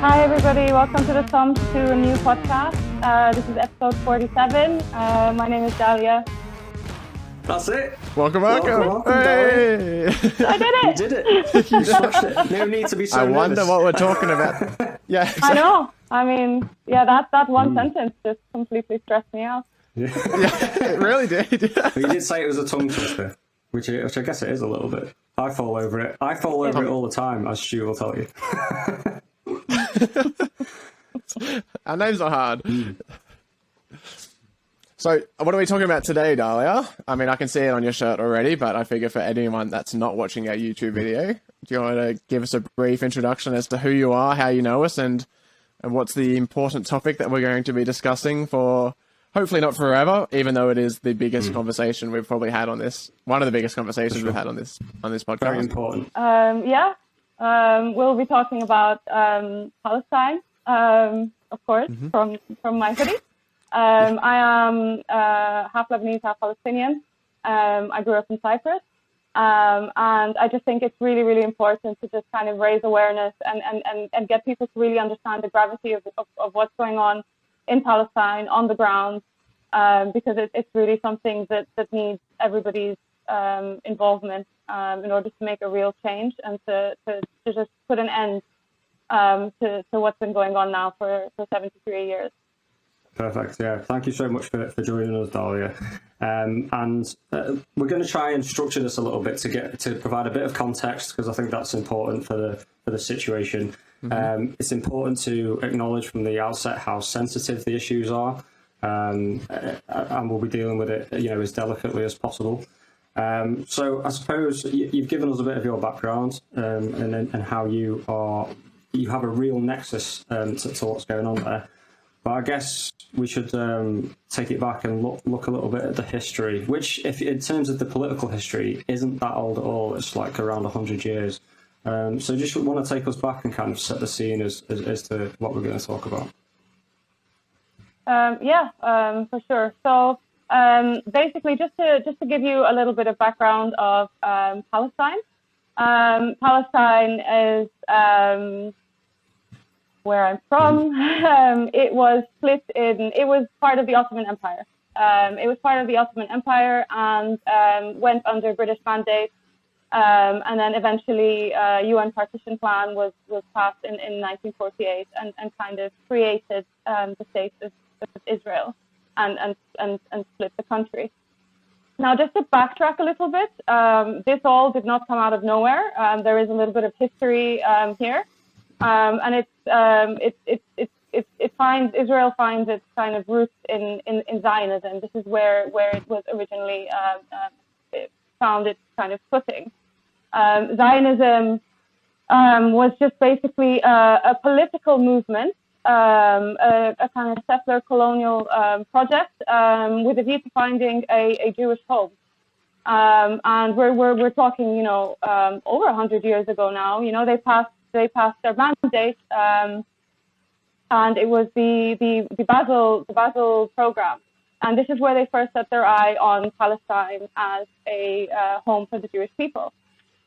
Hi everybody, welcome to the Thumbs to a new podcast. This is episode 47. My name is Dalia. That's it. Welcome. Hey. I did it. You did it. You smashed it. No need to be so nervous. Wonder what we're talking about. Yeah, exactly. I know. I mean, yeah, that one sentence just completely stressed me out. Yeah, it really did. But you did say it was a tongue twister, which I guess it is a little bit. I fall over it. I fall over it all the time, as Stu will tell you. Our names are hard. So, what are we talking about today, Dalia? I mean, I can see it on your shirt already, but I figure for anyone that's not watching our YouTube video, do you want to give us a brief introduction as to who you are, how you know us, and what's the important topic that we're going to be discussing for, hopefully not forever, even though it is the biggest conversation we've probably had on this, one of the biggest conversations we've had on this podcast. Very important. We'll be talking about Palestine, of course, from my city. I am half Lebanese, half Palestinian. I grew up in Cyprus. And I just think it's really, really important to just kind of raise awareness and get people to really understand the gravity of what's going on in Palestine on the ground, because it's really something that needs everybody's involvement in order to make a real change and to just put an end to what's been going on now for 73 years. Perfect. Yeah. Thank you so much for joining us, Dalia. And we're going to try and structure this a little bit to provide a bit of context, because I think that's important for the situation. It's important to acknowledge from the outset how sensitive the issues are, and we'll be dealing with it, as delicately as possible. So I suppose you've given us a bit of your background and how you have a real nexus to what's going on there. But I guess we should take it back and look a little bit at the history, which, if in terms of the political history, isn't that old at all. It's like around 100 years. So just want to take us back and kind of set the scene as to what we're going to talk about. For sure. So basically, just to give you a little bit of background of Palestine. Palestine is where I'm from. It was split it was part of the Ottoman Empire. It was part of the Ottoman Empire and went under British mandate. And then eventually UN partition plan was passed in 1948 and kind of created the state of Israel and split the country. Now, just to backtrack a little bit, this all did not come out of nowhere. There is a little bit of history here. And Israel finds its kind of roots in Zionism. This is where it was originally it found its kind of footing. Zionism was just basically a political movement, a kind of settler colonial project with a view to finding a Jewish home. And we're talking, over 100 years ago now. They passed their mandate, and it was the Basel program, and this is where they first set their eye on Palestine as a home for the Jewish people.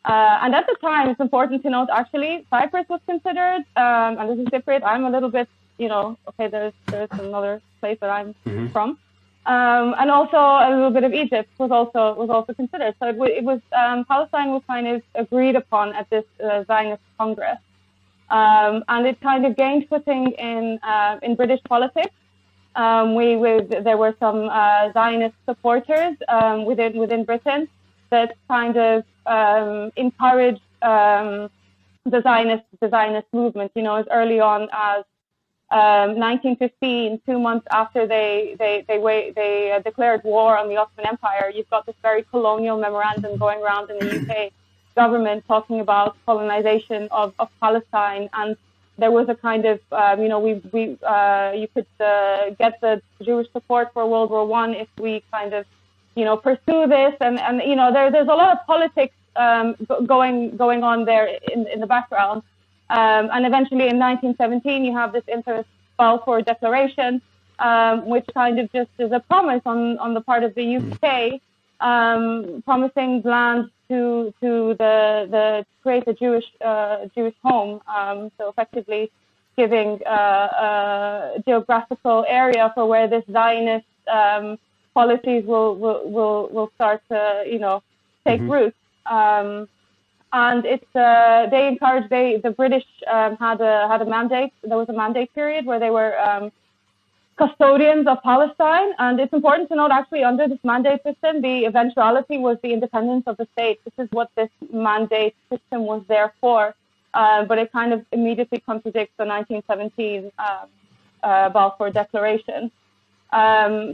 And at the time, it's important to note, actually, Cyprus was considered, and this is Cypriot. I'm a little bit, there's another place that I'm from, and also a little bit of Egypt was also considered. So it was Palestine was kind of agreed upon at this Zionist Congress, and it kind of gained footing in British politics. There were some Zionist supporters within Britain that kind of encouraged the Zionist movement. As early on as 1915, 2 months after they declared war on the Ottoman Empire, you've got this very colonial memorandum going around in the UK government talking about colonization of Palestine, and there was a kind of you could get the Jewish support for World War I if we kind of pursue this, and there's a lot of politics going on there in the background. And eventually in 1917, you have this infamous Balfour Declaration, which kind of just is a promise on the part of the UK, promising land to create a Jewish home. So effectively, giving geographical area for where this Zionist policies will start to take root. And it's they encouraged the British had a mandate. There was a mandate period where they were custodians of Palestine, and it's important to note actually under this mandate system, the eventuality was the independence of the state. This is what this mandate system was there for, but it kind of immediately contradicts the 1917 Balfour Declaration.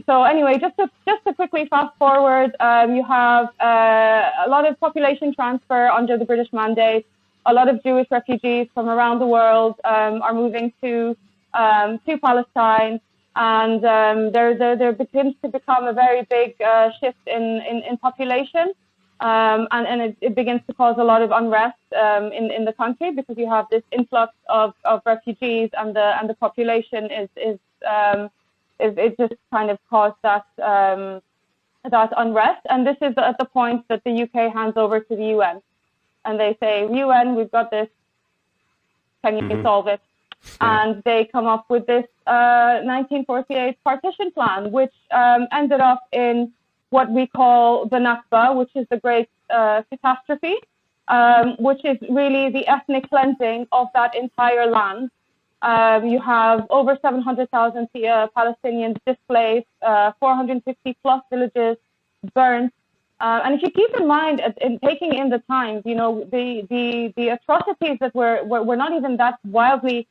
So anyway, just to quickly fast forward, you have a lot of population transfer under the British mandate. A lot of Jewish refugees from around the world are moving to Palestine, and there begins to become a very big shift in population, and it begins to cause a lot of unrest in the country, because you have this influx of refugees, and the population is it just kind of caused that unrest. And this is at the point that the UK hands over to the UN, and they say, UN, we've got this, can you solve it? Yeah. And they come up with this 1948 partition plan, which ended up in what we call the Nakba, which is the great catastrophe, which is really the ethnic cleansing of that entire land. You have over 700,000 Palestinians displaced, 450 plus villages burnt. And if you keep in mind, in taking in the times, the atrocities that were not even that wildly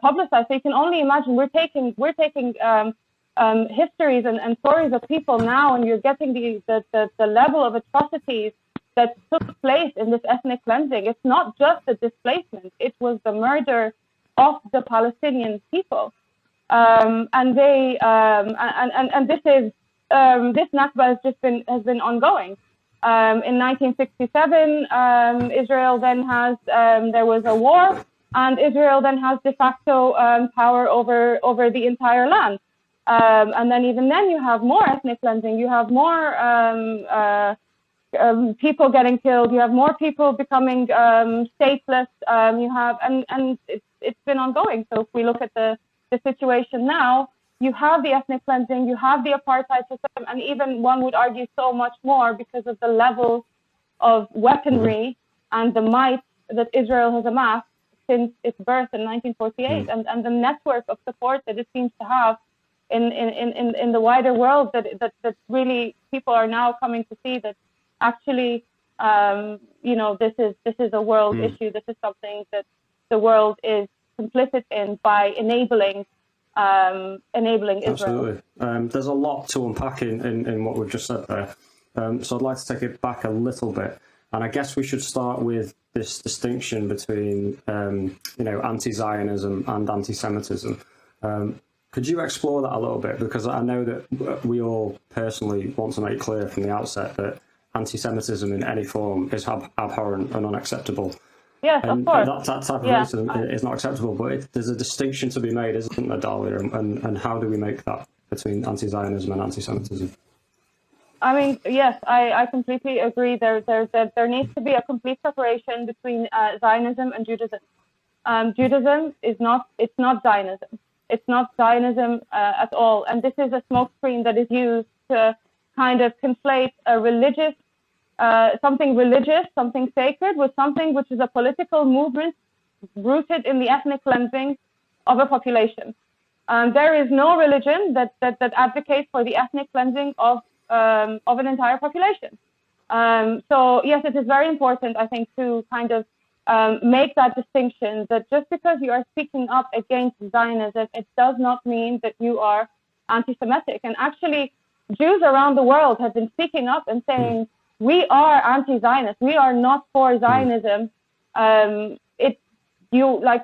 publicized. So you can only imagine. We're taking histories and stories of people now, and you're getting the level of atrocities that took place in this ethnic cleansing. It's not just the displacement; it was the murder of the Palestinian people, and they and this Nakba has been ongoing. In 1967, Israel then has there was a war, and Israel then has de facto power over the entire land. And then even then you have more ethnic cleansing, you have more people getting killed, you have more people becoming stateless, you have, and it's been ongoing. So if we look at the situation now, you have the ethnic cleansing, you have the apartheid system, and even one would argue so much more because of the level of weaponry and the might that Israel has amassed since its birth in 1948, and the network of support that it seems to have in the wider world, that really people are now coming to see that actually, this is a world issue. This is something that the world is complicit in by enabling Israel. Absolutely. There's a lot to unpack in what we've just said there. So I'd like to take it back a little bit. And I guess we should start with this distinction between, anti-Zionism and anti-Semitism. Could you explore that a little bit? Because I know that we all personally want to make clear from the outset that anti-Semitism in any form is abhorrent and unacceptable. Yes, of course. That type of racism is not acceptable, but there's a distinction to be made, isn't there, Dalia? And how do we make that between anti-Zionism and anti-Semitism? I mean, yes, I completely agree. There needs to be a complete separation between Zionism and Judaism. Judaism it's not Zionism. It's not Zionism at all. And this is a smokescreen that is used to kind of conflate a religious, something sacred, with something which is a political movement rooted in the ethnic cleansing of a population. There is no religion that advocates for the ethnic cleansing of an entire population. So yes, it is very important, I think, to kind of make that distinction, that just because you are speaking up against Zionism, it does not mean that you are anti-Semitic. And actually, Jews around the world have been speaking up and saying, we are anti-Zionist, we are not for Zionism.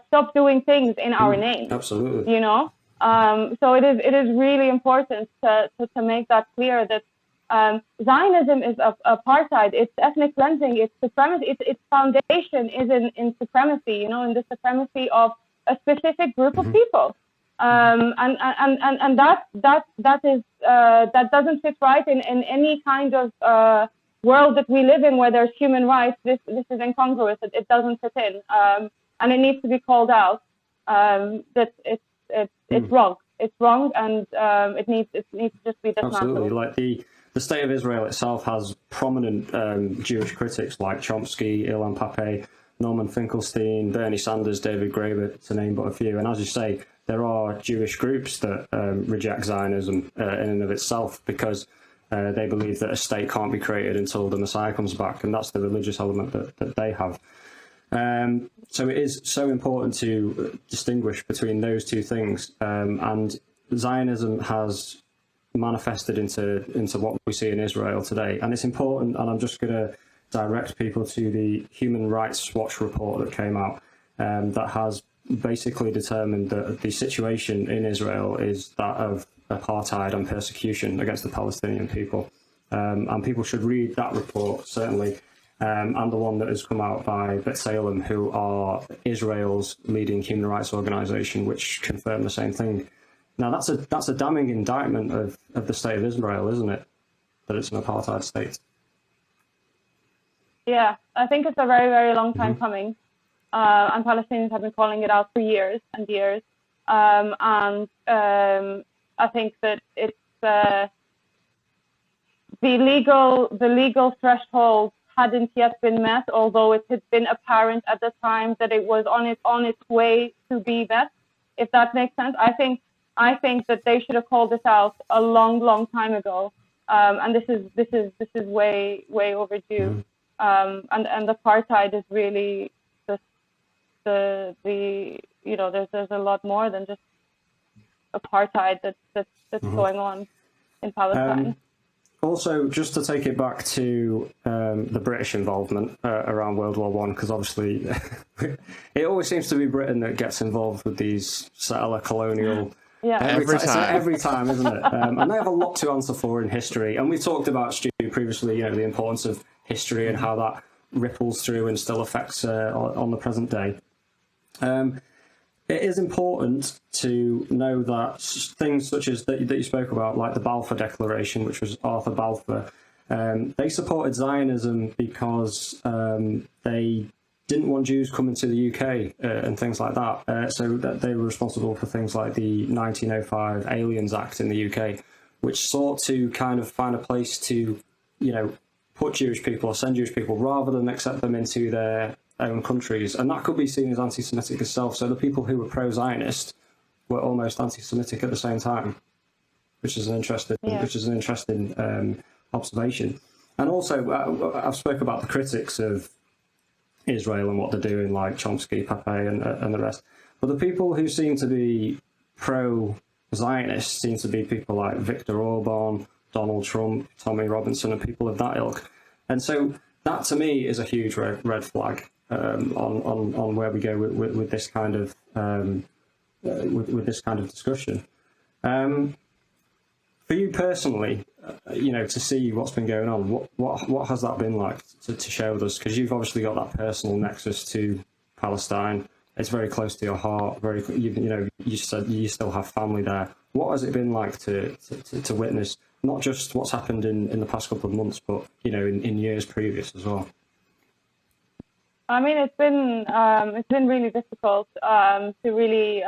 Stop doing things in our name. Absolutely. So it is really important to make that clear that Zionism is apartheid, it's ethnic cleansing, it's supremacy, its foundation is in supremacy, in the supremacy of a specific group of people. And that doesn't fit right in any kind of world that we live in where there's human rights. This is incongruous. It doesn't fit in, and it needs to be called out. that it's wrong. It's wrong, and it needs to just be dismantled. Absolutely, like the state of Israel itself has prominent Jewish critics like Chomsky, Ilan Pappé, Norman Finkelstein, Bernie Sanders, David Graeber, to name but a few. And as you say, there are Jewish groups that reject Zionism in and of itself because they believe that a state can't be created until the Messiah comes back, and that's the religious element that they have. So it is so important to distinguish between those two things, and Zionism has manifested into what we see in Israel today, and it's important. And I'm just going to direct people to the Human Rights Watch report that came out that has basically determined that the situation in Israel is that of apartheid and persecution against the Palestinian people, and people should read that report certainly. And the one that has come out by B'Tselem, who are Israel's leading human rights organization, which confirm the same thing. Now, that's a damning indictment of the state of Israel, isn't it? That it's an apartheid state. Yeah, I think it's a very, very long time coming. And Palestinians have been calling it out for years and years. And I think that it's the legal threshold hadn't yet been met, although it had been apparent at the time that it was on its way to be met, if that makes sense. I think that they should have called this out a long time ago, and this is way overdue. And apartheid is really just the there's a lot more than just apartheid that's going on in Palestine. Also, just to take it back to the British involvement around World War I, because obviously it always seems to be Britain that gets involved with these settler colonial. Yeah, every time, isn't it? And they have a lot to answer for in history. And we talked about, Stu, previously, the importance of history and how that ripples through and still affects on the present day. It is important to know that things such as that you spoke about, like the Balfour Declaration, which was Arthur Balfour, they supported Zionism because they didn't want Jews coming to the UK and things like that. So that they were responsible for things like the 1905 Aliens Act in the UK, which sought to kind of find a place to, put Jewish people or send Jewish people rather than accept them into their own countries. And that could be seen as anti-Semitic itself. So the people who were pro-Zionist were almost anti-Semitic at the same time, which is an interesting observation. And also, I've spoke about the critics of Israel and what they're doing, like Chomsky, Pappé, and the rest. But the people who seem to be pro-Zionist seem to be people like Viktor Orban, Donald Trump, Tommy Robinson, and people of that ilk. And so that, to me, is a huge red flag on where we go with this kind of with this kind of discussion. For you personally, to see what's been going on, what has that been like to share with us? Because you've obviously got that personal nexus to Palestine. It's very close to your heart. You said you still have family there. What has it been like to witness not just what's happened in the past couple of months, but in years previous as well? I mean, it's been really difficult to really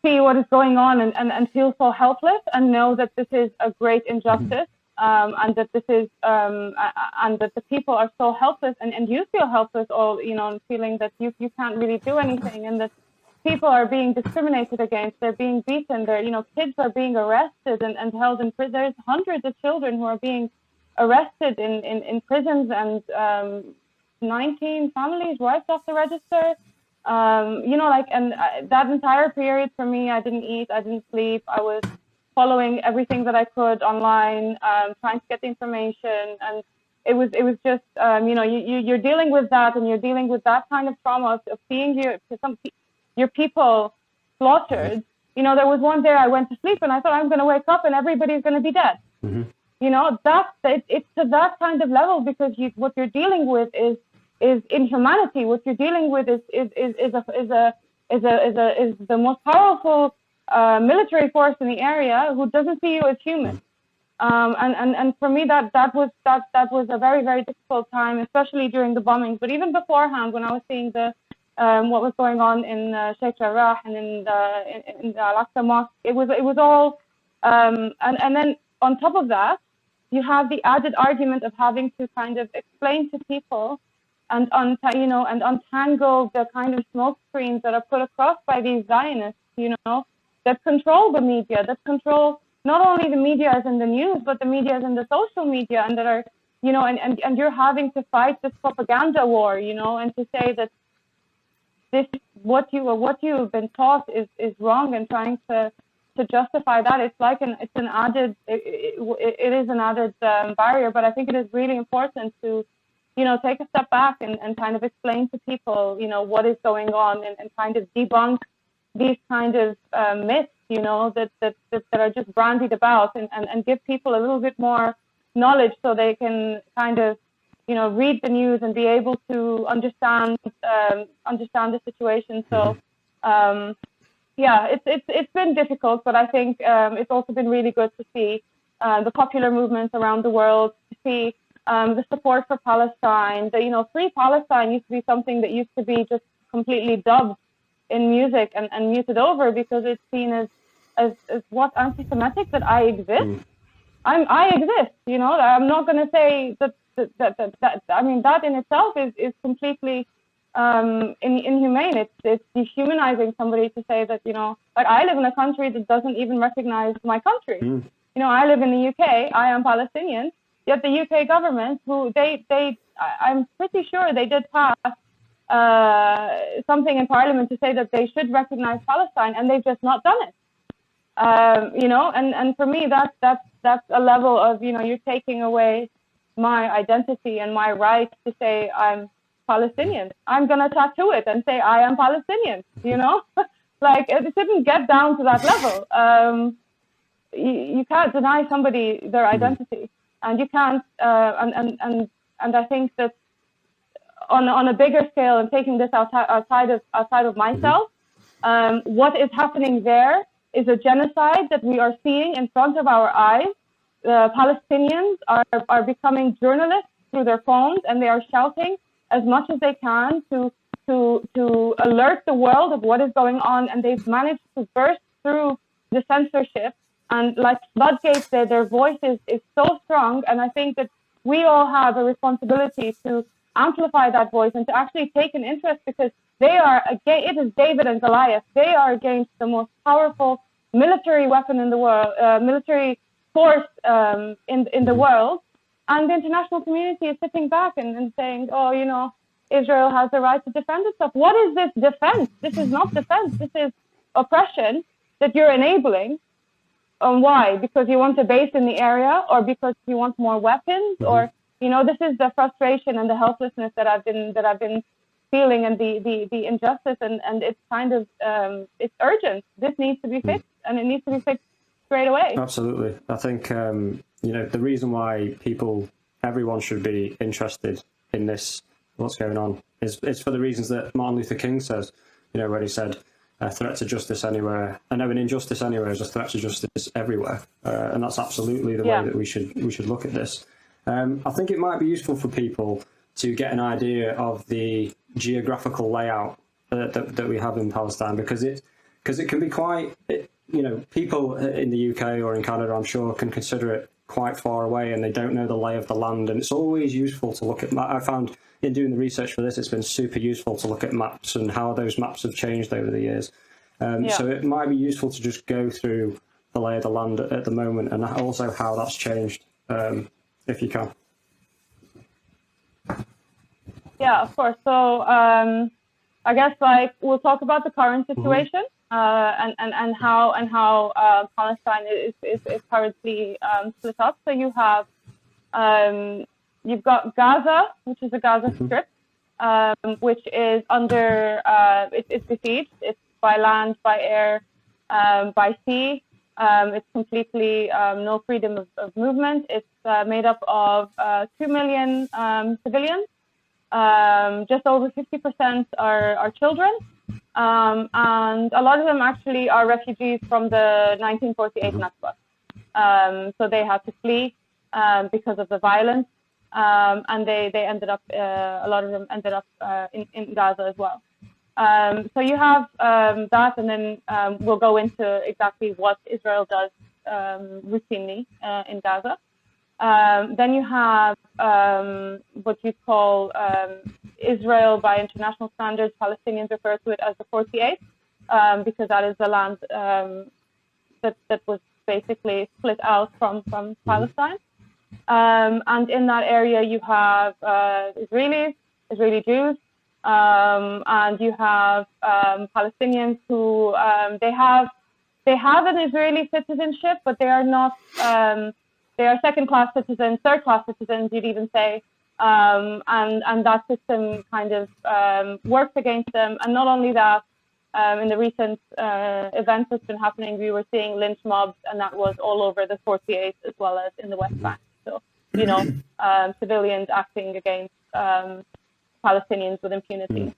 see what is going on and feel so helpless and know that this is a great injustice, and that this is and that the people are so helpless, and you feel helpless, all feeling that you can't really do anything, and that people are being discriminated against, they're being beaten, kids are being arrested and held in prison. There's hundreds of children who are being arrested in prisons, and 19 families wiped off the register. That entire period for me, I didn't eat, I didn't sleep. I was following everything that I could online, trying to get the information, and it was just you're dealing with that, and you're dealing with that kind of trauma of seeing your people slaughtered. There was one day I went to sleep and I thought I'm going to wake up and everybody's going to be dead. It's to that kind of level, because what you're dealing with is inhumanity. What you're dealing with is the most powerful military force in the area who doesn't see you as human. And for me that was a very, very difficult time, especially during the bombings. But even beforehand, when I was seeing the what was going on in Sheikh Jarrah and in the Al-Aqsa Mosque. It was all, and then on top of that, you have the added argument of having to kind of explain to people and untangle the kind of smoke screens that are put across by these Zionists, that control the media, that control not only the media as in the news, but the media as in the social media, and that are, and you're having to fight this propaganda war, and to say that this what you've been taught is wrong, and trying to justify that, it is an added barrier. But I think it is really important to take a step back and kind of explain to people what is going on, and kind of debunk these kind of myths that are just bandied about, and give people a little bit more knowledge so they can kind of read the news and be able to understand the situation. So it's been difficult, but I think it's also been really good to see the popular movements around the world, to see the support for Palestine. Free Palestine used to be something that used to be just completely dubbed in music and muted over, because it's seen as what, anti-Semitic, that I exist. I exist. I'm not going to say that. I mean, that in itself is completely inhumane. It's dehumanizing somebody to say that, like, I live in a country that doesn't even recognize my country. I live in the UK. I am Palestinian. Yet the UK government, who I'm pretty sure they did pass something in Parliament to say that they should recognize Palestine, and they've just not done it. And for me, that's a level of, you're taking away my identity and my right to say I'm Palestinian. I'm going to tattoo it and say I am Palestinian, like, it shouldn't get down to that level. You can't deny somebody their identity, and you can't, and I think that on a bigger scale, and taking this outside of myself, what is happening there is a genocide that we are seeing in front of our eyes. Palestinians are becoming journalists through their phones, and they are shouting as much as they can to alert the world of what is going on, and they've managed to burst through the censorship, and like floodgates, their voice is so strong. And I think that we all have a responsibility to amplify that voice and to actually take an interest, because it is David and Goliath. They are against the most powerful military weapon in the world, military force in the world, and the international community is sitting back and saying, Israel has the right to defend itself. What is this defense? This is not defense. This is oppression that you're enabling. Why? Because you want a base in the area, or because you want more weapons, or this is the frustration and the helplessness that I've been feeling, and the injustice, and it's kind of it's urgent. This needs to be fixed, and it needs to be fixed straight away. Absolutely. I think the reason why everyone should be interested in this, what's going on, is for the reasons that Martin Luther King says. When he said, a threat to justice anywhere. I know an injustice anywhere is a threat to justice everywhere, and that's absolutely the way that we should look at this. I think it might be useful for people to get an idea of the geographical layout that we have in Palestine, because it can be quite, people in the UK or in Canada, I'm sure, can consider it quite far away, and they don't know the lay of the land. And it's always useful to look at. I found in doing the research for this, it's been super useful to look at maps and how those maps have changed over the years. So it might be useful to just go through the lay of the land at the moment, and also how that's changed, if you can. Yeah, of course. So I guess we'll talk about the current situation, and how Palestine is currently split up. So you have you've got Gaza, which is the Gaza Strip, which is under it's besieged. It's by land, by air, by sea. It's completely no freedom of movement. It's made up of 2 million civilians. Just over 50% are children, and a lot of them actually are refugees from the 1948 Nakba. So they had to flee because of the violence, and they ended up, a lot of them ended up in Gaza as well. So you have that, and then we'll go into exactly what Israel does routinely in Gaza. Then you have what you call Israel by international standards. Palestinians refer to it as the 48, because that is the land that was basically split out from Palestine. And in that area, you have Israelis, Israeli Jews, and you have Palestinians who they have an Israeli citizenship, but they are not. They are second-class citizens, third-class citizens, you'd even say, and that system kind of works against them. And not only that, in the recent events that's been happening, we were seeing lynch mobs, and that was all over the 48 as well as in the West Bank. So, you know, civilians acting against Palestinians with impunity.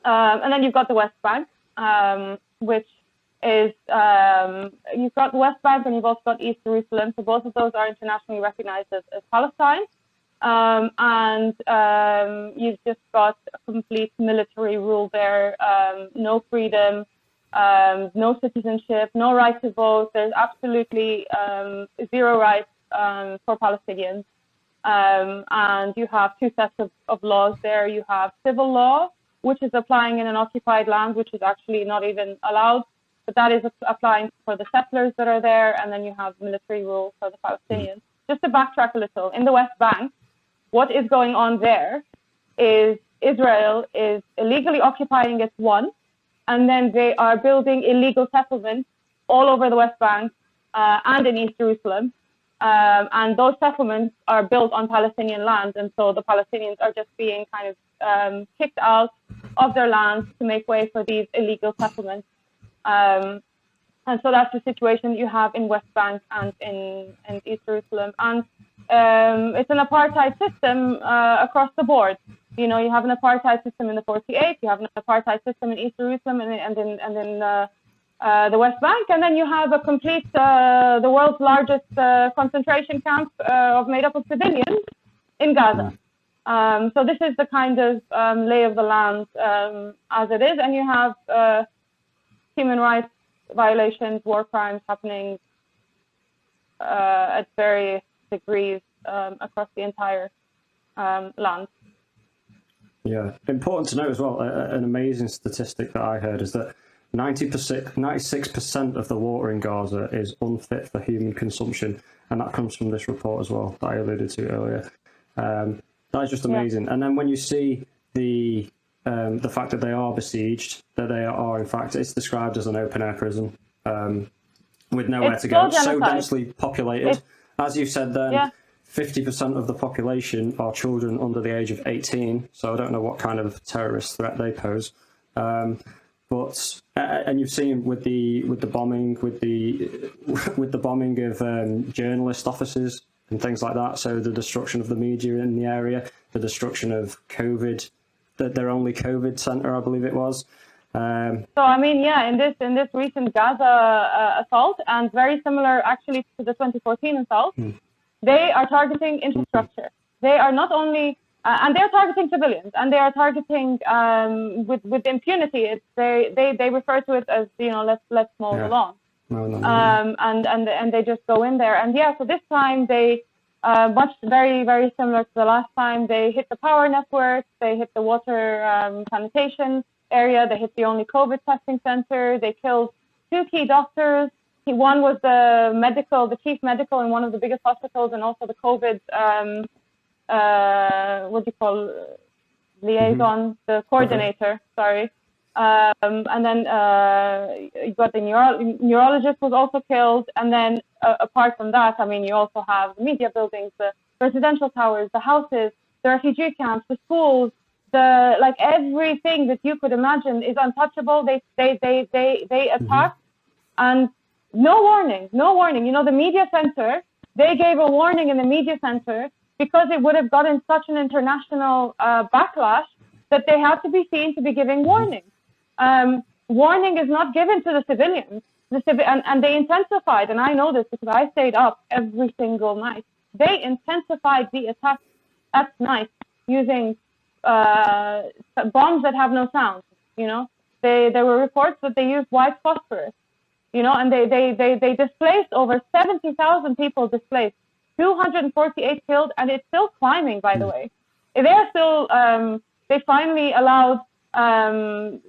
And then you've got the West Bank, which is, you've got the West Bank and you've also got East Jerusalem. So both of those are internationally recognized as Palestine. And you've just got a complete military rule there, no freedom, no citizenship, no right to vote. There's absolutely zero rights for Palestinians. And you have two sets of laws there. You have civil law, which is applying in an occupied land, which is actually not even allowed, but that is applying for the settlers that are there. And then you have military rule for the Palestinians. Just to backtrack a little, in the West Bank, what is going on there is Israel is illegally occupying it, one, and then they are building illegal settlements all over the West Bank and in East Jerusalem. And those settlements are built on Palestinian land, and so the Palestinians are just being kind of kicked out of their lands to make way for these illegal settlements. And so that's the situation you have in West Bank and in East Jerusalem. And it's an apartheid system across the board. You know, you have an apartheid system in the 48, you have an apartheid system in East Jerusalem and in the West Bank, and then you have a complete, the world's largest concentration camp made up of civilians in Gaza. So this is the kind of lay of the land as it is, and you have human rights violations, war crimes happening at various degrees across the entire land. Yeah, important to note as well, an amazing statistic that I heard is that 96% of the water in Gaza is unfit for human consumption, and that comes from this report as well that I alluded to earlier. That is just amazing. Yeah. And then when you see the fact that they are besieged, that they are in fact, it's described as an open-air prison with nowhere to go, so densely populated. As you said then, 50% of the population are children under the age of 18, so I don't know what kind of terrorist threat they pose. But and you've seen with the bombing of journalist offices and things like that. So the destruction of the media in the area, the destruction of COVID, their only COVID center, I believe it was. So I mean, in this recent Gaza assault, and very similar actually to the 2014 assault, they are targeting infrastructure. They are not only and they're targeting civilians, and they are targeting with impunity. They refer to it as, you know, let's mow the lawn. And they just go in there, and so this time they very, very similar to the last time. They hit the power network, they hit the water sanitation area, they hit the only COVID testing center. They killed two key doctors. One was the chief medical in one of the biggest hospitals, and also the COVID liaison, the coordinator, sorry. And then you got the neurologist was also killed. And then apart from that, I mean, you also have the media buildings, the residential towers, the houses, the refugee camps, the schools, like everything that you could imagine is untouchable. They attack, and no warning. You know, the media center, they gave a warning in the media center because it would have gotten such an international backlash that they have to be seen to be giving warning. Warning is not given to the civilians. And they intensified, and I know this because I stayed up every single night. They intensified the attacks at night using bombs that have no sound. There were reports that they used white phosphorus, and they displaced over 70,000 people displaced, 248 killed, and it's still climbing, by the way. They're still, they finally allowed some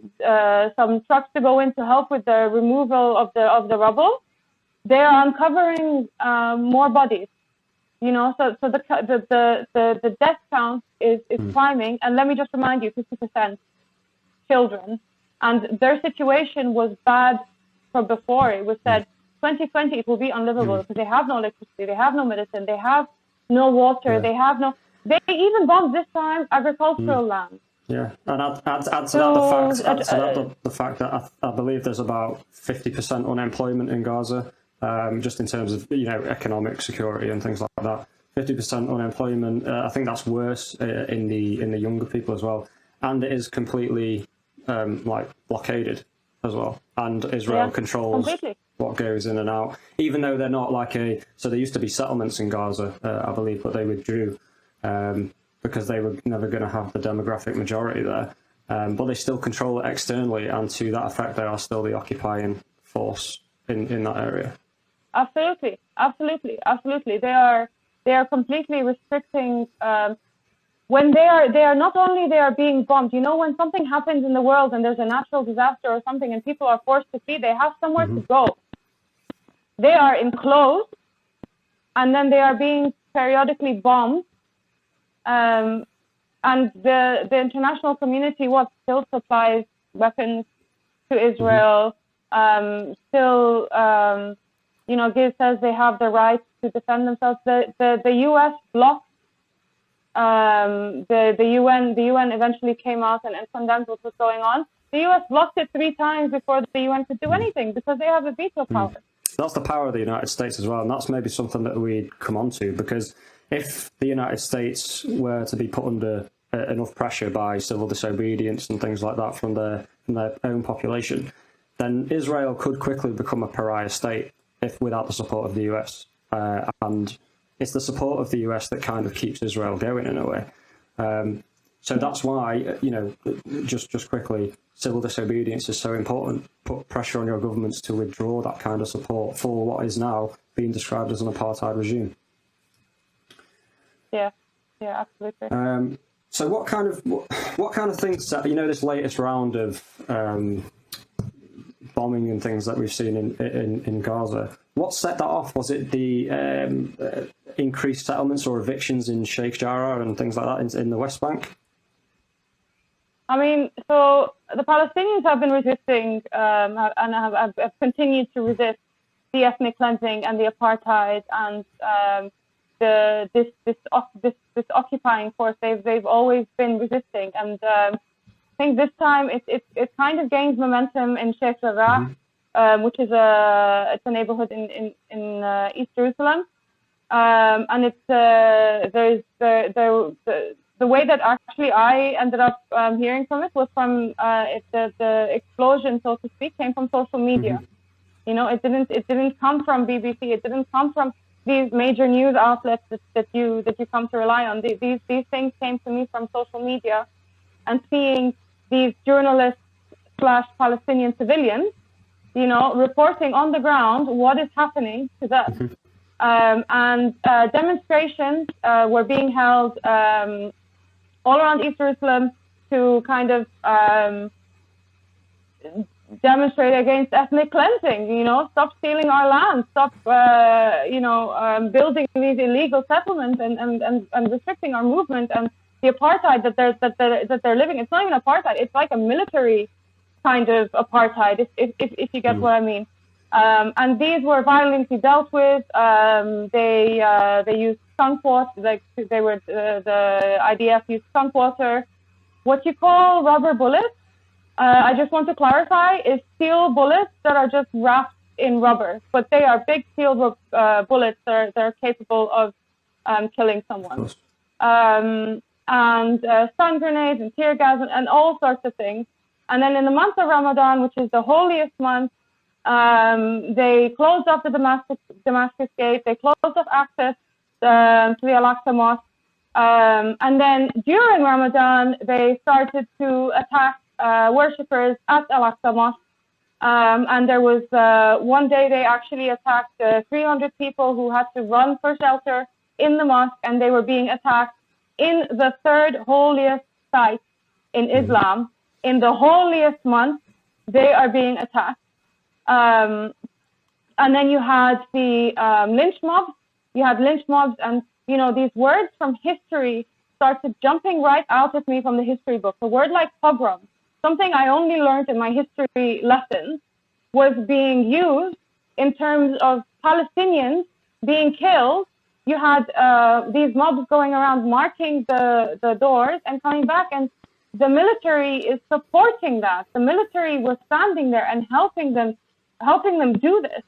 trucks to go in to help with the removal of the rubble. They are uncovering more bodies, so the death count is climbing. And let me just remind you, 50% children, and their situation was bad from before. It was said 2020 it will be unlivable because they have no electricity, they have no medicine, they have no water, they even bombed this time agricultural land. Yeah, and add to that the fact that I believe there's about 50% unemployment in Gaza, just in terms of economic security and things like that. 50% unemployment. I think that's worse in the younger people as well, and it is completely blockaded as well. And Israel controls completely what goes in and out, even though they're not so there used to be settlements in Gaza, I believe, but they withdrew. Because they were never going to have the demographic majority there. But they still control it externally, and to that effect, they are still the occupying force in that area. Absolutely. They are completely restricting. When they are not only they are being bombed. When something happens in the world and there's a natural disaster or something, and people are forced to flee, they have somewhere to go. They are enclosed, and then they are being periodically bombed. And the international community still supplies weapons to Israel, still says they have the right to defend themselves. The US blocked the UN eventually came out and condemned what was going on. The US blocked it 3 times before the UN could do anything because they have a veto power. That's the power of the United States as well, and that's maybe something that we'd come on to, because if the United States were to be put under enough pressure by civil disobedience and things like that from their own population, then Israel could quickly become a pariah state without the support of the US. And it's the support of the US that kind of keeps Israel going in a way. So that's why, just quickly, civil disobedience is so important. Put pressure on your governments to withdraw that kind of support for what is now being described as an apartheid regime. Yeah, absolutely. So what kind of things, this latest round of bombing and things that we've seen in Gaza, what set that off? Was it the increased settlements or evictions in Sheikh Jarrah and things like that in the West Bank? I mean, so the Palestinians have been resisting and have continued to resist the ethnic cleansing and the apartheid and this occupying force. They've always been resisting, and I think this time it kind of gains momentum in Sheikh Jarrah, which is a neighborhood in East Jerusalem, and it's the way that actually I ended up hearing from it was from the explosion, so to speak, came from social media. It didn't come from BBC. It didn't come from these major news outlets that you come to rely on. These things came to me from social media, and seeing these journalists / Palestinian civilians, reporting on the ground what is happening to them. And demonstrations were being held all around East Jerusalem to kind of demonstrate against ethnic cleansing, stop stealing our land, stop, building these illegal settlements and restricting our movement, and the apartheid that they're living. It's not even apartheid. It's like a military kind of apartheid, if you get what I mean. And these were violently dealt with. They used skunk water, the IDF used skunk water. What you call rubber bullets, I just want to clarify, is steel bullets that are just wrapped in rubber, but they are big steel bullets that are capable of killing someone. And stun grenades and tear gas and all sorts of things. And then in the month of Ramadan, which is the holiest month, they closed off the Damascus Gate. They closed off access to the Al-Aqsa Mosque. And then during Ramadan, they started to attack worshippers at Al-Aqsa Mosque. And there was one day they actually attacked 300 people who had to run for shelter in the mosque, and they were being attacked in the third holiest site in Islam. In the holiest month, they are being attacked. And then you had the lynch mobs. You had lynch mobs, and you know, these words from history started jumping right out at me from the history book. A word like pogrom, something I only learned in my history lessons, was being used in terms of Palestinians being killed. You had these mobs going around marking the doors and coming back, and the military is supporting that. The military was standing there and helping them do this.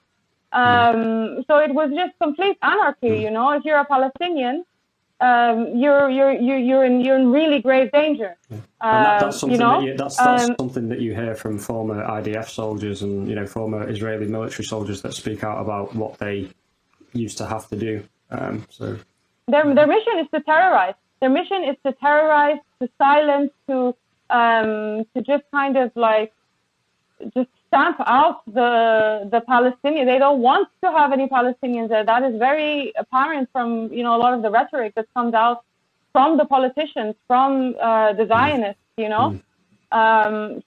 So it was just complete anarchy. You know, if you're a Palestinian, you're in really grave danger. That's something you know? that's something that you hear from former IDF soldiers and, you know, former Israeli military soldiers that speak out about what they used to have to do. So their mission is to terrorize. Their mission is to terrorize, to silence, to just kind of like just stamp out the Palestinians. They don't want to have any Palestinians there. That is very apparent from, you know, a lot of the rhetoric that comes out from the politicians, from the Zionists, you know.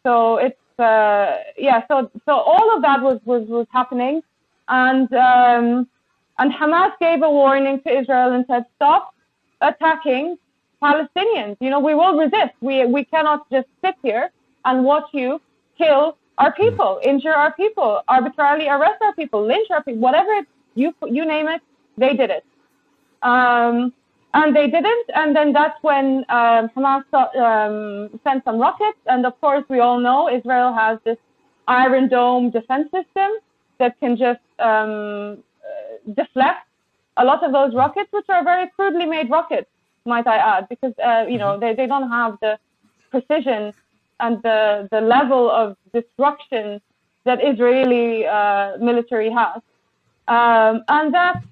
So it's so all of that was happening, and Hamas gave a warning to Israel and said, stop attacking Palestinians. You know, we will resist. We cannot just sit here and watch you kill our people, injure our people, arbitrarily arrest our people, lynch our people, whatever you name it, they did it. And they didn't, and then that's when Hamas sent some rockets, and of course we all know Israel has this Iron Dome defense system that can just deflect a lot of those rockets, which are very crudely made rockets, might I add, because you know, they don't have the precision and the level of destruction that Israeli military has. And that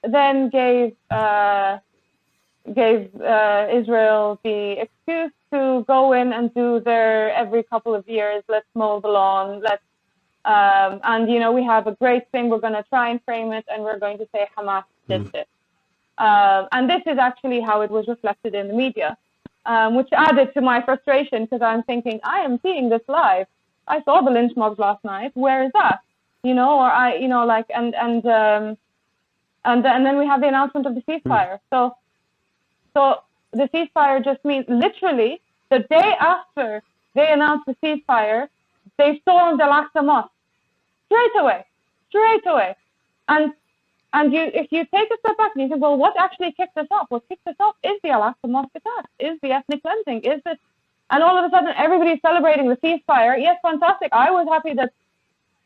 then gave Israel the excuse to go in and do their every couple of years, let's mow the lawn, and you know, we have a great thing, we're going to try and frame it, and we're going to say Hamas did this. And this is actually how it was reflected in the media. Which added to my frustration, because I'm thinking, I am seeing this live. I saw the lynch mobs last night. Where is that? You know, or and then we have the announcement of the ceasefire. So the ceasefire just means literally the day after they announced the ceasefire, they stormed Al-Aqsa Mosque straight away, and if you take a step back and you think, well, what actually kicked this off? What kicked this off is the Al-Aqsa Mosque attack, is the ethnic cleansing, is this, and all of a sudden everybody's celebrating the ceasefire. Yes, fantastic. I was happy that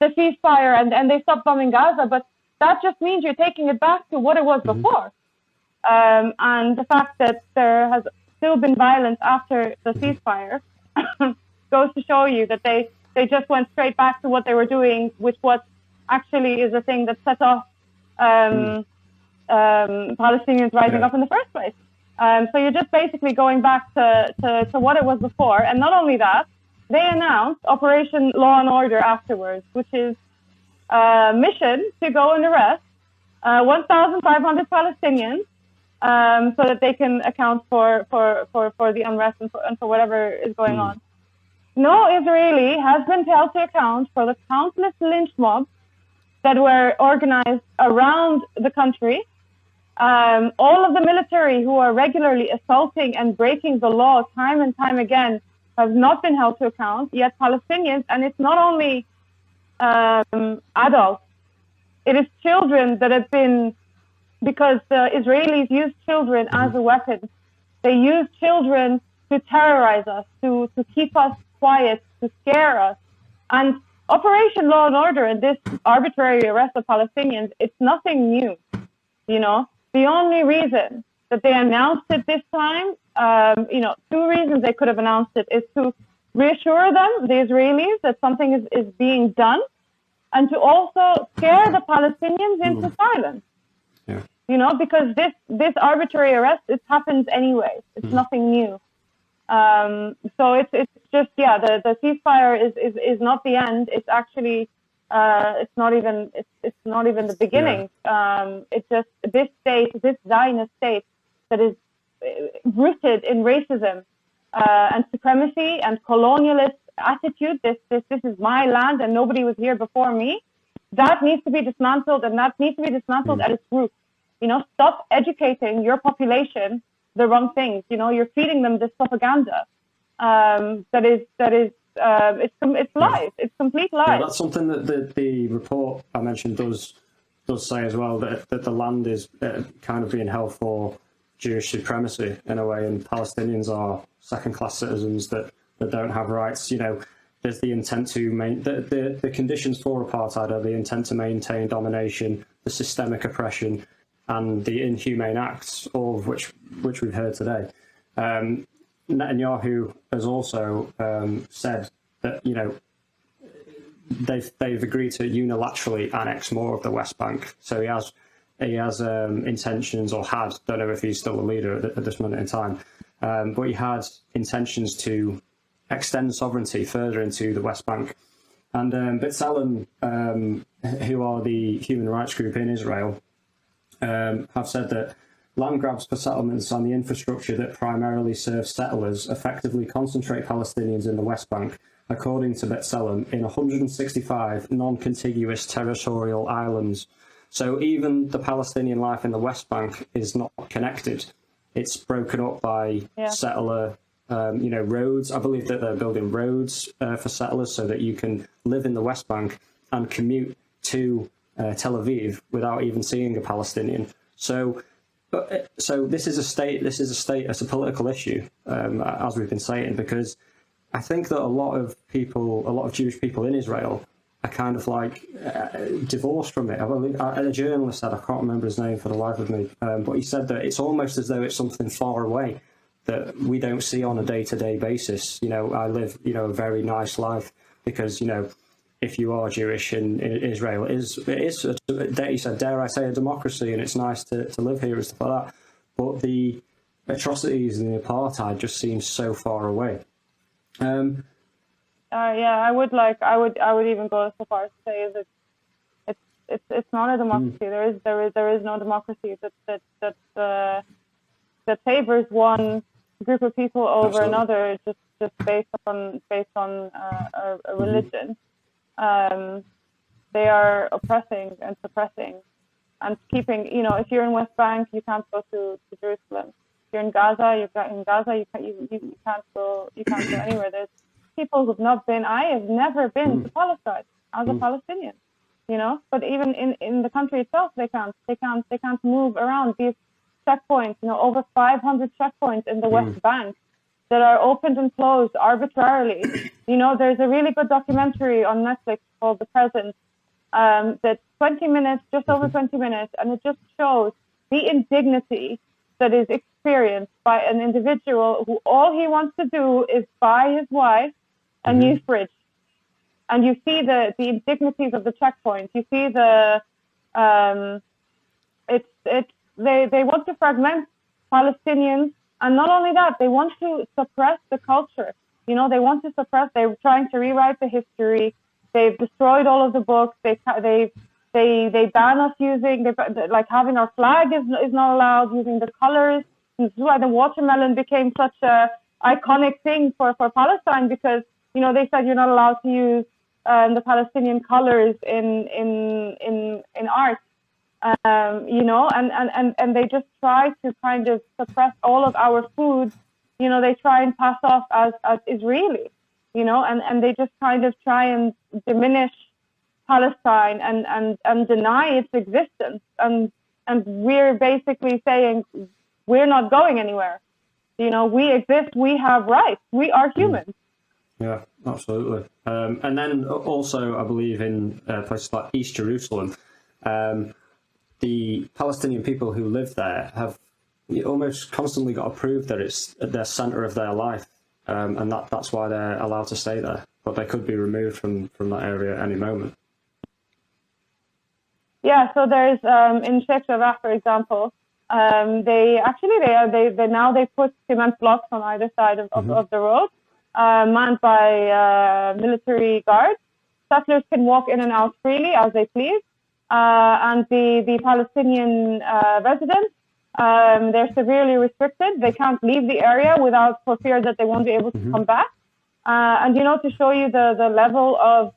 the ceasefire and they stopped bombing Gaza, but that just means you're taking it back to what it was before. And the fact that there has still been violence after the ceasefire goes to show you that they just went straight back to what they were doing, which what actually is the thing that set off Palestinians rising up in the first place. So you're just basically going back to what it was before. And not only that, they announced Operation Law and Order afterwards, which is a mission to go and arrest 1,500 Palestinians so that they can account for the unrest and for whatever is going on. No Israeli has been held to account for the countless lynch mobs that were organized around the country. All of the military who are regularly assaulting and breaking the law time and time again have not been held to account, yet Palestinians, and it's not only adults, it is children that have been, because the Israelis use children as a weapon. They use children to terrorize us, to keep us quiet, to scare us. And Operation Law and Order and this arbitrary arrest of Palestinians, it's nothing new, you know. The only reason that they announced it this time, you know, two reasons they could have announced it is to reassure them, the Israelis, that something is being done, and to also scare the Palestinians into silence. Yeah. You know, because this arbitrary arrest, it happens anyway. It's nothing new. So it's just, yeah, the ceasefire is not the end. It's actually it's not even the beginning. It's just this Zionist state that is rooted in racism and supremacy and colonialist attitude. This is my land and nobody was here before me. That needs to be dismantled, and that needs to be dismantled at its roots. Stop educating your population the wrong things. You're feeding them this propaganda that is it's lies. It's complete lies. Yeah, that's something that the report I mentioned does say as well, that the land is kind of being held for Jewish supremacy in a way, and Palestinians are second-class citizens that don't have rights. There's the intent to the conditions for apartheid are the intent to maintain domination, the systemic oppression, and the inhumane acts, all of which we've heard today. Netanyahu has also said that they've agreed to unilaterally annex more of the West Bank. So he has intentions, or had, don't know if he's still a leader at this moment in time, but he had intentions to extend sovereignty further into the West Bank. And B'Tselem, who are the human rights group in Israel, have said that land grabs for settlements and the infrastructure that primarily serve settlers effectively concentrate Palestinians in the West Bank, according to B'Tselem, in 165 non-contiguous territorial islands. So even the Palestinian life in the West Bank is not connected. It's broken up by settler, roads. I believe that they're building roads for settlers so that you can live in the West Bank and commute to Tel Aviv without even seeing a Palestinian. So this is a state. It's a political issue, as we've been saying, because I think that a lot of Jewish people in Israel are kind of like divorced from it. I believe a journalist said, I can't remember his name for the life of me, but he said that it's almost as though it's something far away that we don't see on a day-to-day basis. I live, a very nice life because, if you are Jewish in Israel, it is he said, dare I say, a democracy, and it's nice to live here and stuff like that. But the atrocities and the apartheid just seem so far away. I would even go so far as to say that it's not a democracy. There is no democracy that favors one group of people over another just based on a religion. They are oppressing and suppressing and keeping. If you're in West Bank, you can't go to Jerusalem. If you're in Gaza, you can't go anywhere. There's people who've not been. I have never been to Palestine as a Palestinian, But even in the country itself, they can't move around. These checkpoints, over 500 checkpoints in the West Bank that are opened and closed arbitrarily. There's a really good documentary on Netflix called The Present. That's 20 minutes, just over 20 minutes, and it just shows the indignity that is experienced by an individual who all he wants to do is buy his wife a new fridge. And you see the indignities of the checkpoints. You see they want to fragment Palestinians, and not only that, they want to suppress the culture. They want to suppress. They're trying to rewrite the history. They've destroyed all of the books. They ban us using, like having our flag is not allowed, using the colors. This is why the watermelon became such a iconic thing for Palestine, because they said you're not allowed to use the Palestinian colors in art. And they just try to kind of suppress all of our food. They try and pass off as Israeli, and they just kind of try and diminish Palestine and deny its existence. And we're basically saying we're not going anywhere. We exist. We have rights. We are humans. Yeah, absolutely. And then also, I believe in places like East Jerusalem, the Palestinian people who live there have almost constantly got to prove that it's at the centre of their life, and that's why they're allowed to stay there. But they could be removed from that area at any moment. Yeah, so there's in Sheikh Jarrah, for example, They put cement blocks on either side of the road, manned by military guards. Settlers can walk in and out freely as they please, and the Palestinian residents, they're severely restricted. They can't leave the area for fear that they won't be able to come back. And to show you the level of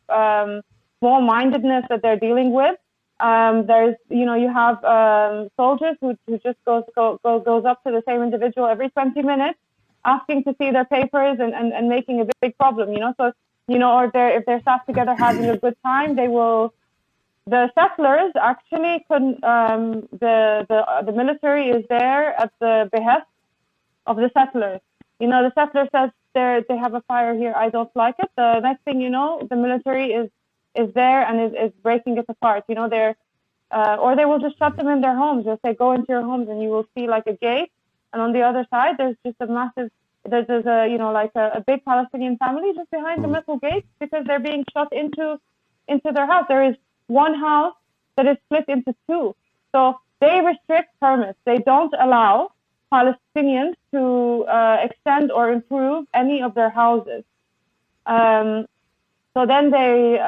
small-mindedness that they're dealing with, there's you have soldiers who just goes up to the same individual every 20 minutes, asking to see their papers and making a big problem. So or if they're sat together having a good time, the settlers actually couldn't. The military is there at the behest of the settlers. The settler says they have a fire here. I don't like it. The next thing you know, the military is there and is breaking it apart. Or they will just shut them in their homes. They'll say, go into your homes, and you will see like a gate, and on the other side there's just a massive. There's a big Palestinian family just behind the metal gate because they're being shut into their house. There is one house that is split into two. So they restrict permits. They don't allow Palestinians to extend or improve any of their houses. So then they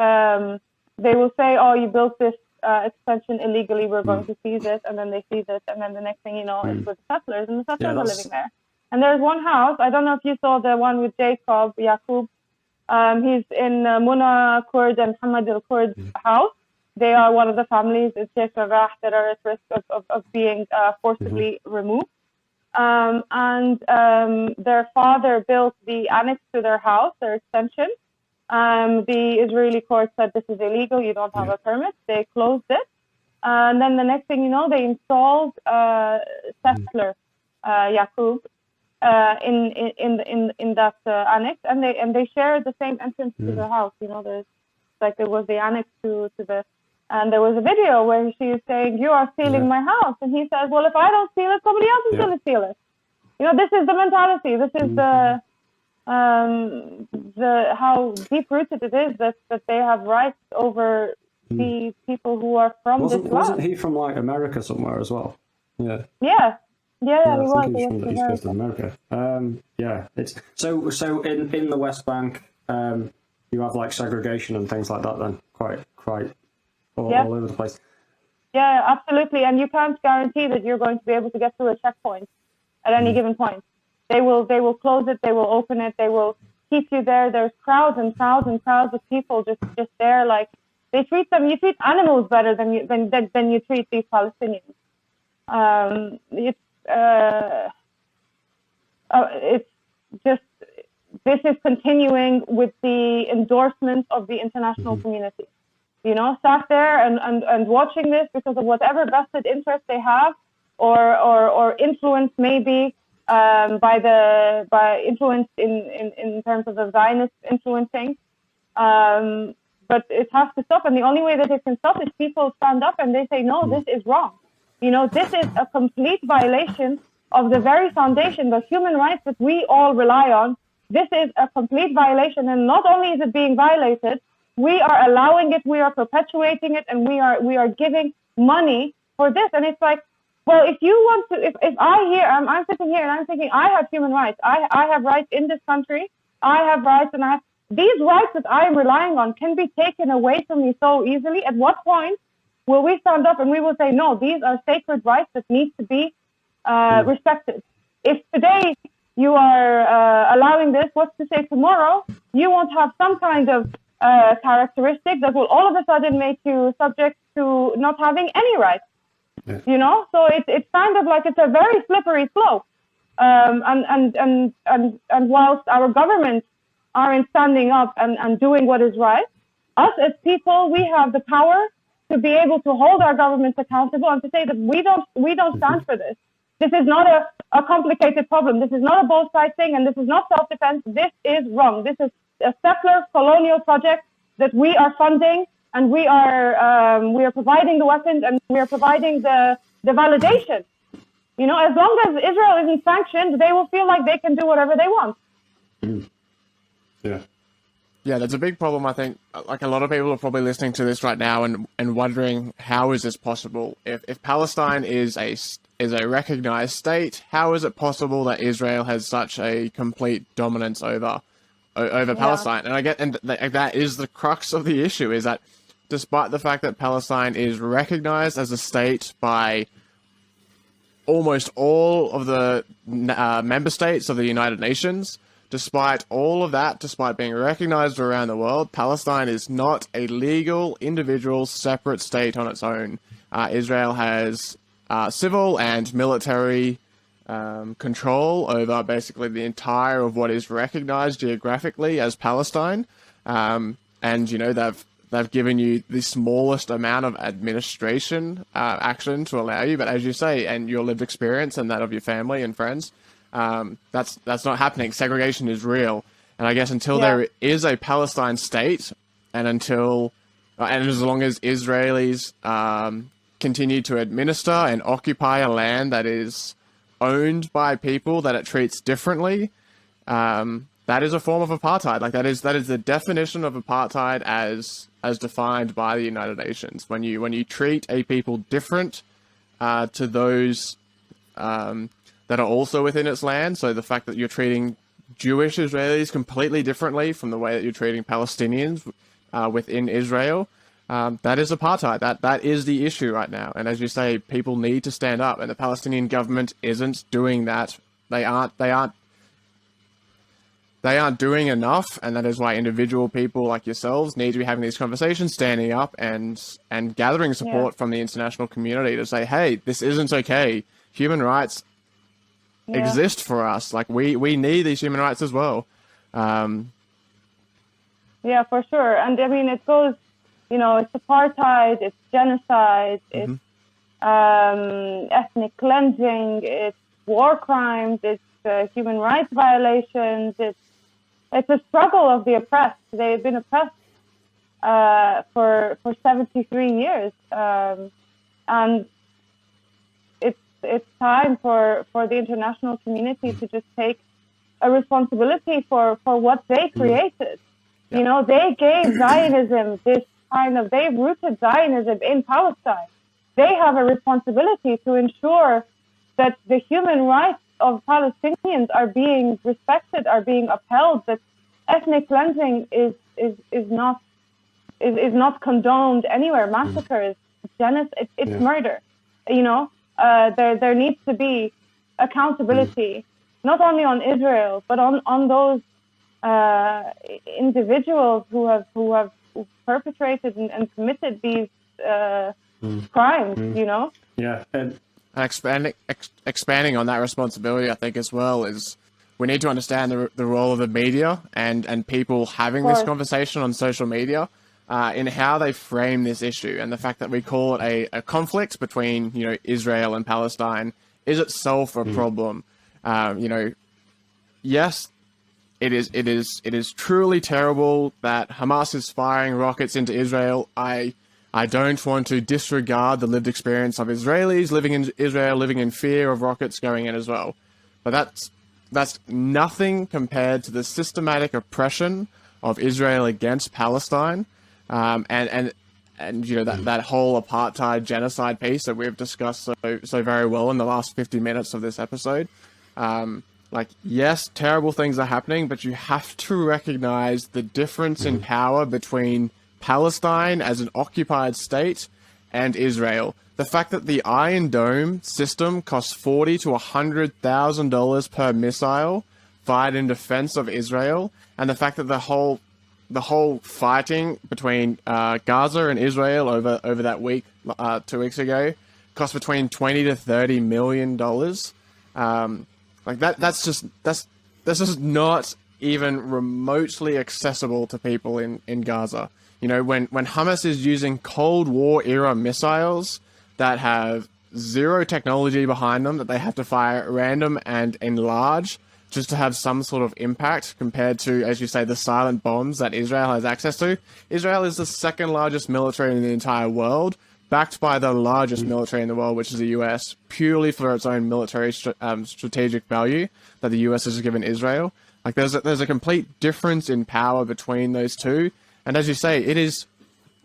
will say, oh, you built this extension illegally, we're going to seize it, and then they seize it, and then the next thing you know, it's with the settlers, and the settlers are living there. And there's one house, I don't know if you saw the one with Jacob, Yaqub. He's in Muna Kurd and Hamad al-Kurd house. They are one of the families in Sheikh Jarrah that are at risk of being forcibly removed. And their father built the annex to their house, their extension. The Israeli court said this is illegal, you don't have a permit. They closed it. And then the next thing you know, they installed settler Yaqub in that annex, and they share the same entrance to the house. There was the annex to the, and there was a video where she is saying, "You are stealing my house," and he says, "Well, if I don't steal it, somebody else is going to steal it." This is the mentality. This is the how deep rooted it is that they have rights over the people who are from this land. Wasn't he from like America somewhere as well? Yeah. Yeah, he was. I think he's from the East Coast of America. It's so in the West Bank, you have like segregation and things like that. Then quite all over the place. Yeah, absolutely. And you can't guarantee that you're going to be able to get through a checkpoint at any given point. They will close it. They will open it. They will keep you there. There's crowds and crowds and crowds of people just there. Like you treat animals better than you treat these Palestinians. It's just, this is continuing with the endorsement of the international community. Sat there and watching this because of whatever vested interest they have, or influence maybe by influence in terms of the Zionists influencing. But it has to stop, and the only way that it can stop is people stand up and they say, no, this is wrong. This is a complete violation of the very foundation, the human rights that we all rely on. This is a complete violation, and not only is it being violated, we are allowing it, we are perpetuating it, and we are giving money for this. And it's like, well, if you want to, if I'm sitting here and I'm thinking, I have human rights, I have rights in this country, I have rights, and these rights that I am relying on can be taken away from me so easily. At what point will we stand up and we will say, no, these are sacred rights that need to be respected? If today you are allowing this, what's to say tomorrow you won't have some kind of characteristic that will all of a sudden make you subject to not having any rights? Yeah. So it's kind of like it's a very slippery slope. And whilst our governments aren't standing up and doing what is right, us as people, we have the power to be able to hold our governments accountable and to say that we don't stand for this. This is not a complicated problem. This is not a both sides thing, and this is not self-defense. This is wrong. This is a settler colonial project that we are funding, and we are providing the weapons, and we are providing the validation. As long as Israel isn't sanctioned, they will feel like they can do whatever they want. Yeah, that's a big problem. I think like a lot of people are probably listening to this right now and wondering, how is this possible? If Palestine is a recognized state. How is it possible that Israel has such a complete dominance over Palestine? And that is the crux of the issue, is that despite the fact that Palestine is recognized as a state by almost all of the member states of the United Nations, despite all of that, despite being recognized around the world, Palestine is not a legal, individual, separate state on its own. Israel has civil and military control over basically the entire of what is recognized geographically as Palestine. And, you know, they've given you the smallest amount of administration action to allow you. But as you say, and your lived experience and that of your family and friends, that's not happening. Segregation is real. And I guess until there is a Palestine state, and as long as Israelis continue to administer and occupy a land that is owned by people that it treats differently, that is a form of apartheid. Like that is the definition of apartheid as defined by the United Nations. When you treat a people different to those that are also within its land. So the fact that you're treating Jewish Israelis completely differently from the way that you're treating Palestinians within Israel, that is apartheid. That is the issue right now. And as you say, people need to stand up, and the Palestinian government isn't doing that. They aren't doing enough, and that is why individual people like yourselves need to be having these conversations, standing up and gathering support from the international community to say, hey, this isn't okay. Human rights exist for us. Like we need these human rights as well. Yeah, for sure. And I mean, it goes, you know, it's apartheid, it's genocide, it's ethnic cleansing, it's war crimes, it's human rights violations, it's a struggle of the oppressed. They've been oppressed for 73 years, and it's time for the international community to just take a responsibility for what they created. You know, they gave Zionism they've rooted Zionism in Palestine. They have a responsibility to ensure that the human rights of Palestinians are being respected, are being upheld, that ethnic cleansing is not condoned anywhere. Massacres, genocide, it's murder. You know, there needs to be accountability, not only on Israel, but on those individuals who have perpetrated and committed these crimes. You know. Yeah, and expanding on that responsibility, I think as well is we need to understand the role of the media and people having this conversation on social media in how they frame this issue, and the fact that we call it a conflict between, you know, Israel and Palestine is itself a problem. You know, yes, it is truly terrible that Hamas is firing rockets into Israel. I don't want to disregard the lived experience of Israelis living in Israel, living in fear of rockets going in as well. But that's nothing compared to the systematic oppression of Israel against Palestine, and you know that whole apartheid genocide piece that we've discussed so very well in the last 50 minutes of this episode. Like, yes, terrible things are happening, but you have to recognize the difference in power between Palestine as an occupied state and Israel. The fact that the Iron Dome system costs $40,000 to $100,000 per missile fired in defense of Israel, and the fact that the whole fighting between Gaza and Israel over that week 2 weeks ago cost between $20 to $30 million. Like that's just not even remotely accessible to people in Gaza. You know, when Hamas is using Cold War era missiles that have zero technology behind them, that they have to fire at random and enlarge just to have some sort of impact compared to, as you say, the silent bombs that Israel has access to. Israel is the second largest military in the entire world, backed by the largest military in the world, which is the US, purely for its own military strategic value that the US has given Israel. Like there's a complete difference in power between those two. And as you say, it is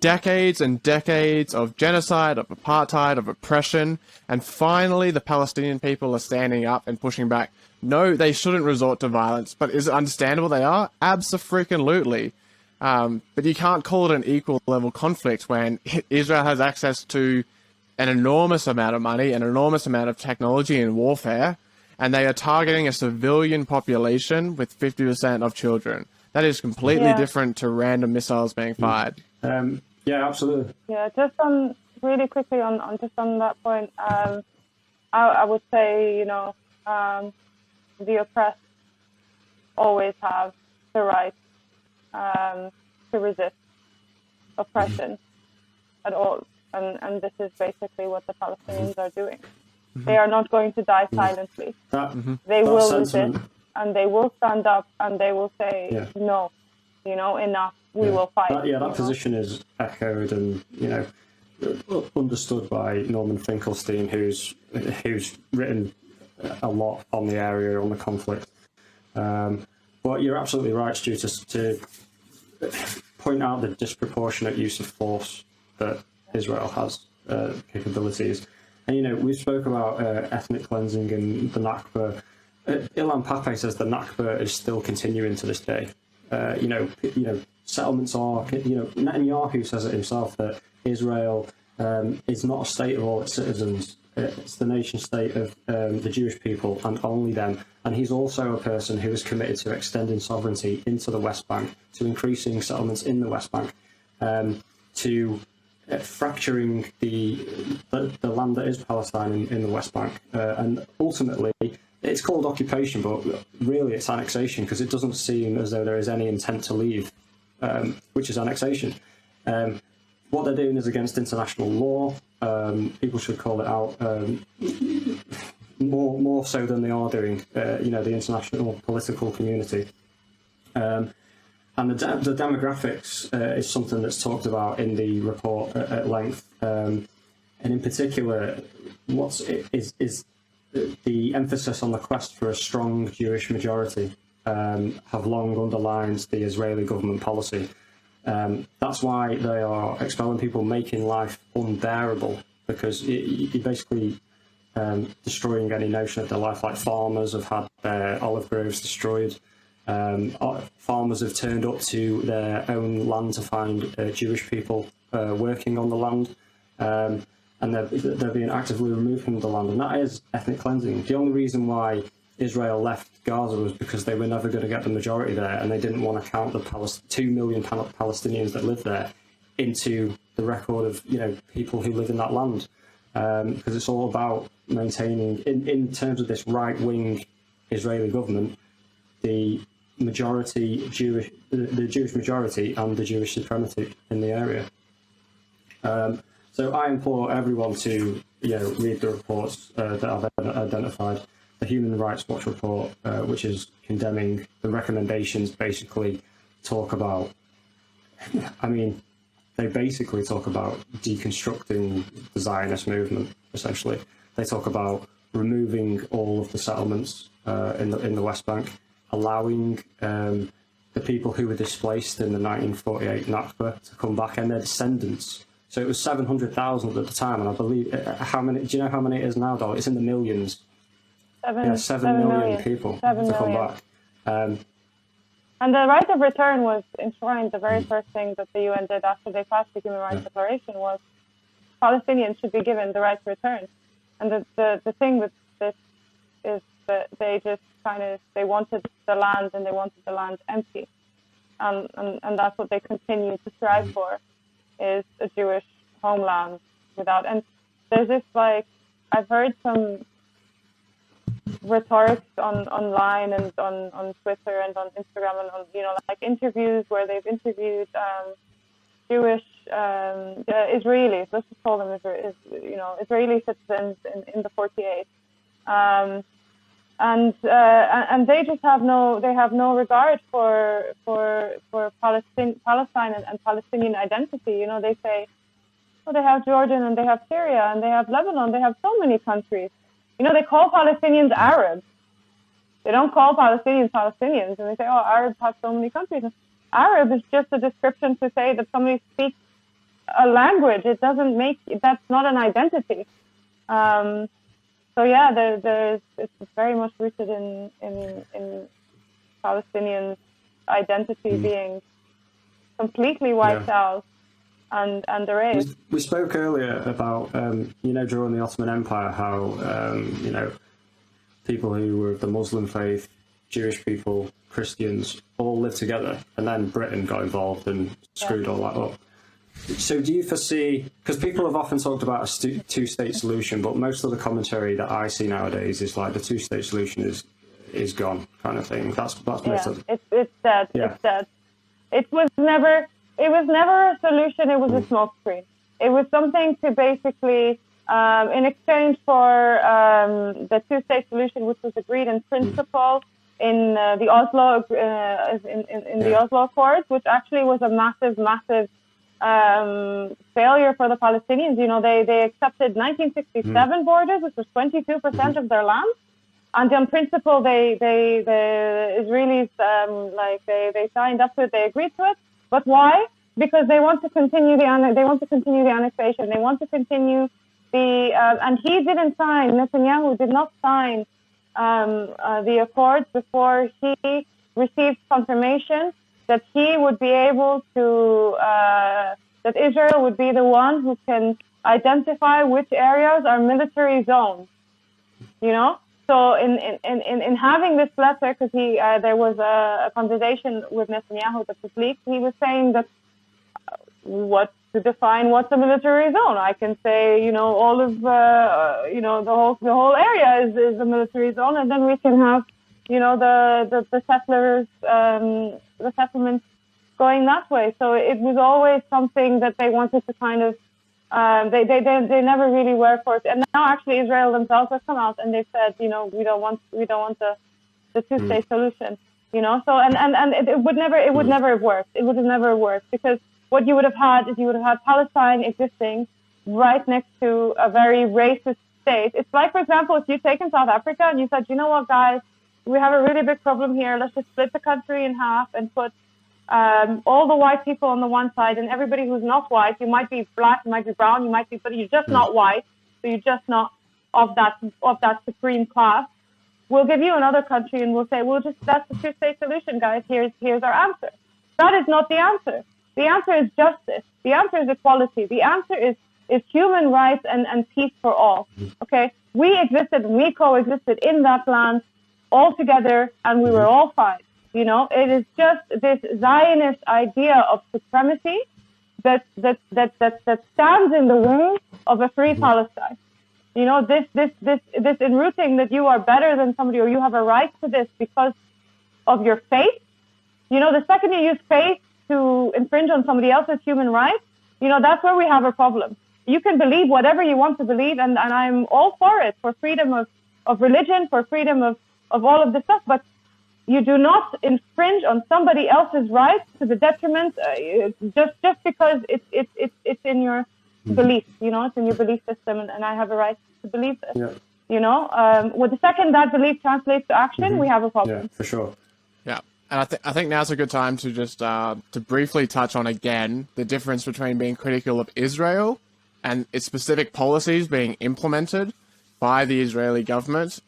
decades and decades of genocide, of apartheid, of oppression, and finally the Palestinian people are standing up and pushing back. No, they shouldn't resort to violence, but is it understandable they are? Abso-freaking-lutely. But you can't call it an equal level conflict when Israel has access to an enormous amount of money, an enormous amount of technology and warfare, and they are targeting a civilian population with 50% of children. That is completely different to random missiles being fired. Yeah, absolutely. Yeah, just on really quickly on that point, I would say, the oppressed always have the right to resist oppression at all, and this is basically what the Palestinians are doing. They are not going to die silently. They will resist, and they will stand up, and they will say, no, enough. We will fight. That position is echoed and understood by Norman Finkelstein, who's written a lot on the area, on the conflict. But you're absolutely right, Stu, to point out the disproportionate use of force that Israel has capabilities. And we spoke about ethnic cleansing and the Nakba. Ilan Pappé says the Nakba is still continuing to this day. Settlements are. Netanyahu says it himself that Israel is not a state of all its citizens. It's the nation state of the Jewish people and only them. And he's also a person who is committed to extending sovereignty into the West Bank, to increasing settlements in the West Bank, to fracturing the land that is Palestine in the West Bank. And ultimately, it's called occupation, but really it's annexation, because it doesn't seem as though there is any intent to leave, which is annexation. What they're doing is against international law. People should call it out more so than they are doing, the international political community. And the demographics is something that's talked about in the report at length. And in particular, is the emphasis on the quest for a strong Jewish majority have long underlined the Israeli government policy. That's why they are expelling people, making life unbearable, because you're basically destroying any notion of their life. Like farmers have had their olive groves destroyed. Farmers have turned up to their own land to find Jewish people working on the land, and they're being actively removed from the land, and that is ethnic cleansing. The only reason why Israel left Gaza was because they were never going to get the majority there, and they didn't want to count the 2 million Palestinians that live there into the record of people who live in that land, because it's all about maintaining, in terms of this right-wing Israeli government, the Jewish majority and the Jewish supremacy in the area. So I implore everyone to read the reports that I've identified. The Human Rights Watch report, which is condemning the recommendations, basically talk about. They basically talk about deconstructing the Zionist movement. Essentially, they talk about removing all of the settlements in the West Bank, allowing the people who were displaced in the 1948 Nakba to come back and their descendants. So it was 700,000 at the time, and I believe how many? Do you know how many it is now, Dal? It's in the millions. 7 million people to come back. And the right of return was enshrined. The very first thing that the UN did after they passed the Human Rights Declaration was Palestinians should be given the right to return. And the thing with this is that they just they wanted the land, and they wanted the land empty. And that's what they continue to strive for, is a Jewish homeland without. And there's this, I've heard some rhetoric online and on Twitter and on Instagram and on interviews where they've interviewed Jewish Israelis. Let's just call them Israeli citizens in the 48, and they just have no regard for Palestine and Palestinian identity. They say, they have Jordan and they have Syria and they have Lebanon. They have so many countries. They call Palestinians Arabs. They don't call Palestinians Palestinians. And they say, Arabs have so many countries. Arab is just a description to say that somebody speaks a language. It doesn't make, that's not an identity. So yeah, it's very much rooted in Palestinian identity being completely wiped out and erased. We spoke earlier about, during the Ottoman Empire, how, people who were of the Muslim faith, Jewish people, Christians, all lived together, and then Britain got involved and screwed all that up. So do you foresee, because people have often talked about a two-state solution, but most of the commentary that I see nowadays is like the two-state solution is gone, kind of thing. That's most of it. It's dead. Yeah. It's dead. It was never a solution. It was a smokescreen. It was something to basically, in exchange for the two-state solution, which was agreed in principle in the Oslo the Oslo Accords, which actually was a massive failure for the Palestinians. They accepted 1967 borders, which was 22% of their land. And on principle, the Israelis, they signed up to it, they agreed to it. But why? Because they want to continue the annexation. They want to continue and he didn't sign. Netanyahu did not sign the accords before he received confirmation that he would be able to, that Israel would be the one who can identify which areas are military zones. So in having this letter, because there was a conversation with Netanyahu that was leaked, he was saying that to define what's a military zone. I can say, all of the whole area is a military zone, and then we can have, the settlers, the settlements going that way. So it was always something that they wanted to kind of. They never really were for it, and now actually Israel themselves have come out and they've said, we don't want the two-state solution, So and it would never have worked. It would have never worked, because what you would have had is Palestine existing right next to a very racist state. It's like, for example, if you take in South Africa and you said, you know what, guys, we have a really big problem here. Let's just split the country in half and put all the white people on the one side and everybody who's not white. You might be black, you might be brown, but you're just not white. So you're just not of that supreme class. We'll give you another country and we'll say, that's the two-state solution, guys. Here's our answer. That is not the answer. The answer is justice. The answer is equality. The answer is human rights and peace for all. Okay? We existed and we coexisted in that land all together, and we were all fine. It is just this Zionist idea of supremacy that stands in the way of a free Palestine. This enrooting that you are better than somebody or you have a right to this because of your faith. The second you use faith to infringe on somebody else's human rights, that's where we have a problem. You can believe whatever you want to believe, and I'm all for it, for freedom of religion, for freedom of all of this stuff, but you do not infringe on somebody else's rights to the detriment just because it's in your belief, it's in your belief system, and I have a right to believe this. Yeah. With the second that belief translates to action, we have a problem. Yeah, for sure. Yeah. And I think now's a good time to just to briefly touch on again the difference between being critical of Israel and its specific policies being implemented by the Israeli government,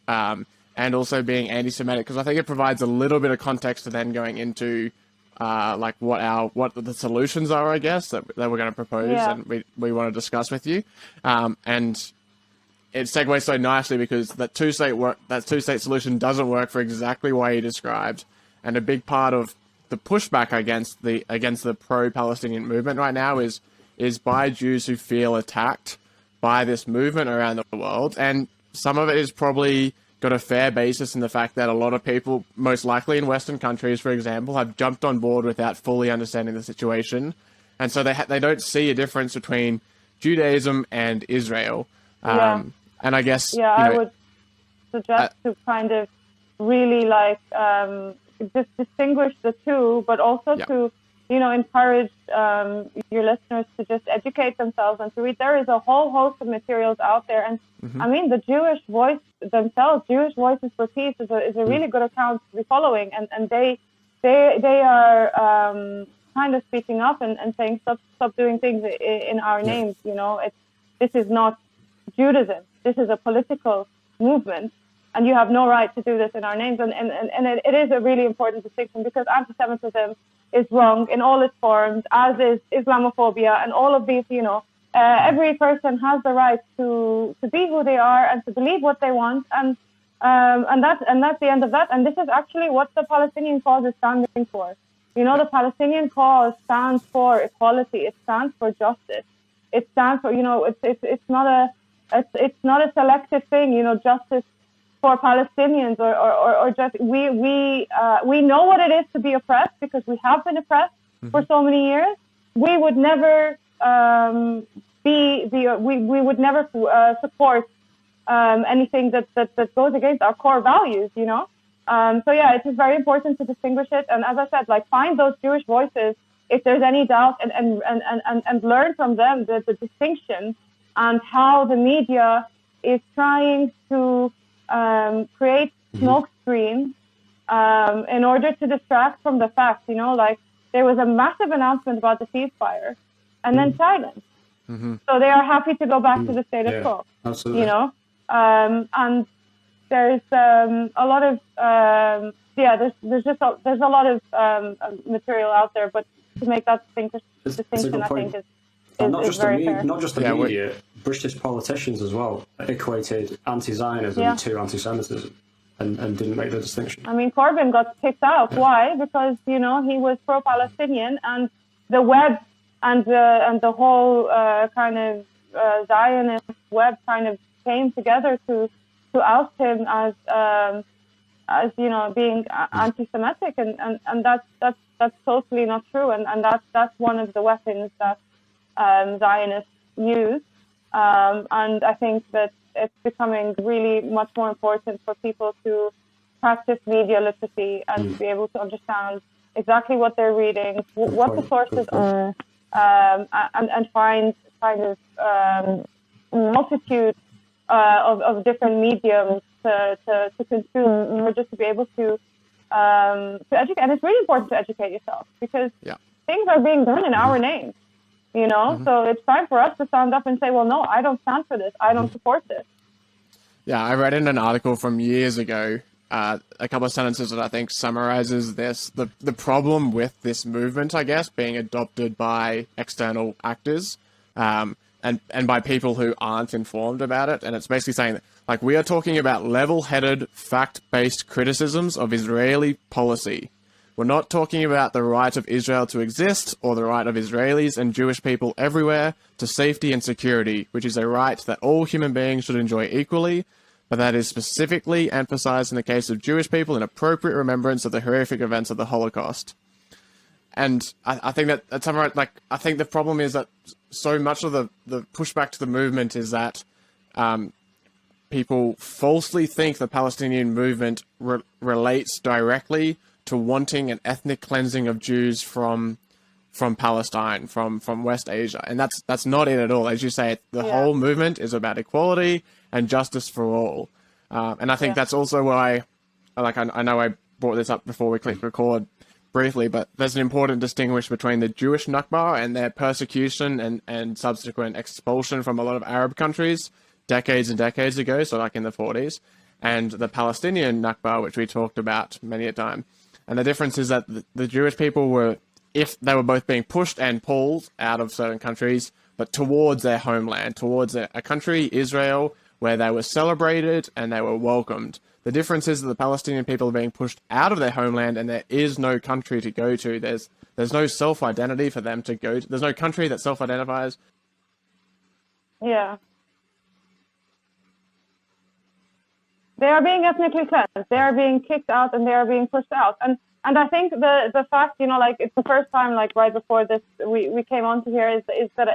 and also being anti-Semitic, because I think it provides a little bit of context to then going into what the solutions are, I guess, that we're going to propose and we want to discuss with you, and it segues so nicely because that two-state solution doesn't work for exactly why you described. And a big part of the pushback against the pro-Palestinian movement right now is by Jews who feel attacked by this movement around the world. And some of it is probably got a fair basis in the fact that a lot of people, most likely in Western countries, for example, have jumped on board without fully understanding the situation. And so they don't see a difference between Judaism and Israel. And I guess... Yeah, I would suggest to kind of really just distinguish the two, but also to, encourage your listeners to just educate themselves and to read. There is a whole host of materials out there. And I mean, the Jewish voice themselves, Jewish Voices for Peace, is a really good account to be following. And they are kind of speaking up and saying stop doing things in our names. You know, this is not Judaism. This is a political movement, and you have no right to do this in our names. And it is a really important distinction, because anti-Semitism is wrong in all its forms, as is Islamophobia and all of these. You know, every person has the right to be who they are and to believe what they want, and that's the end of that. And this is actually what the Palestinian cause is standing for. You know, the Palestinian cause stands for equality. It stands for justice. It stands for, you know, it's not a selective thing. You know, justice for Palestinians or just we know what it is to be oppressed, because we have been oppressed for so many years. We would never we would never support anything that goes against our core values. You know. So yeah, it is very important to distinguish it, and as I said, like, find those Jewish voices if there's any doubt, and learn from them the distinction and how the media is trying to create smoke screens in order to distract from the facts. You know, like, there was a massive announcement about the ceasefire, and then silence. So they are happy to go back to the status quo. Absolutely. You know, and there's a lot of there's a lot of material out there, but to make that distinction, I think is very fair. Not just the media, British politicians as well equated anti-Zionism to anti-Semitism and didn't make the distinction. I mean, Corbyn got kicked out. Why? Because, you know, he was pro-Palestinian, and the web and the whole kind of Zionist web kind of came together to oust him as you know, being anti-Semitic, and that's totally not true, and that's one of the weapons that Zionists use, and I think that it's becoming really much more important for people to practice media literacy and be able to understand exactly what they're reading, what the sources are, and find kind of multitude of different mediums to consume in order to be able to educate. And it's really important to educate yourself, because things are being done in our name, you know. So it's time for us to stand up and say, well, no, I don't stand for this. I don't support this. Yeah, I read in an article from years ago a couple of sentences that I think summarizes the problem with this movement, I guess, being adopted by external actors. And by people who aren't informed about it. And it's basically saying that, like, we are talking about level-headed, fact-based criticisms of Israeli policy. We're not talking about the right of Israel to exist, or the right of Israelis and Jewish people everywhere to safety and security, which is a right that all human beings should enjoy equally, but that is specifically emphasized in the case of Jewish people in appropriate remembrance of the horrific events of the Holocaust. And I think that's right. Like, I think the problem is that so much of the pushback to the movement is that people falsely think the Palestinian movement relates directly to wanting an ethnic cleansing of Jews from Palestine, from West Asia, and that's not it at all. As you say, the whole movement is about equality and justice for all, and I think that's also why, like, I know I brought this up before we clicked record briefly, but there's an important distinction between the Jewish Nakba and their persecution and subsequent expulsion from a lot of Arab countries decades and decades ago, so like in the 40s, and the Palestinian Nakba, which we talked about many a time. And the difference is that the Jewish people were, if they were both being pushed and pulled out of certain countries, but towards their homeland, towards a country, Israel, where they were celebrated and they were welcomed. The difference is that the Palestinian people are being pushed out of their homeland, and there is no country to go to. There's no self-identity for them to go to. There's no country that self-identifies. Yeah. They are being ethnically cleansed. They are being kicked out, and they are being pushed out. And I think the fact, you know, like, it's the first time, like, right before this we came on to here is that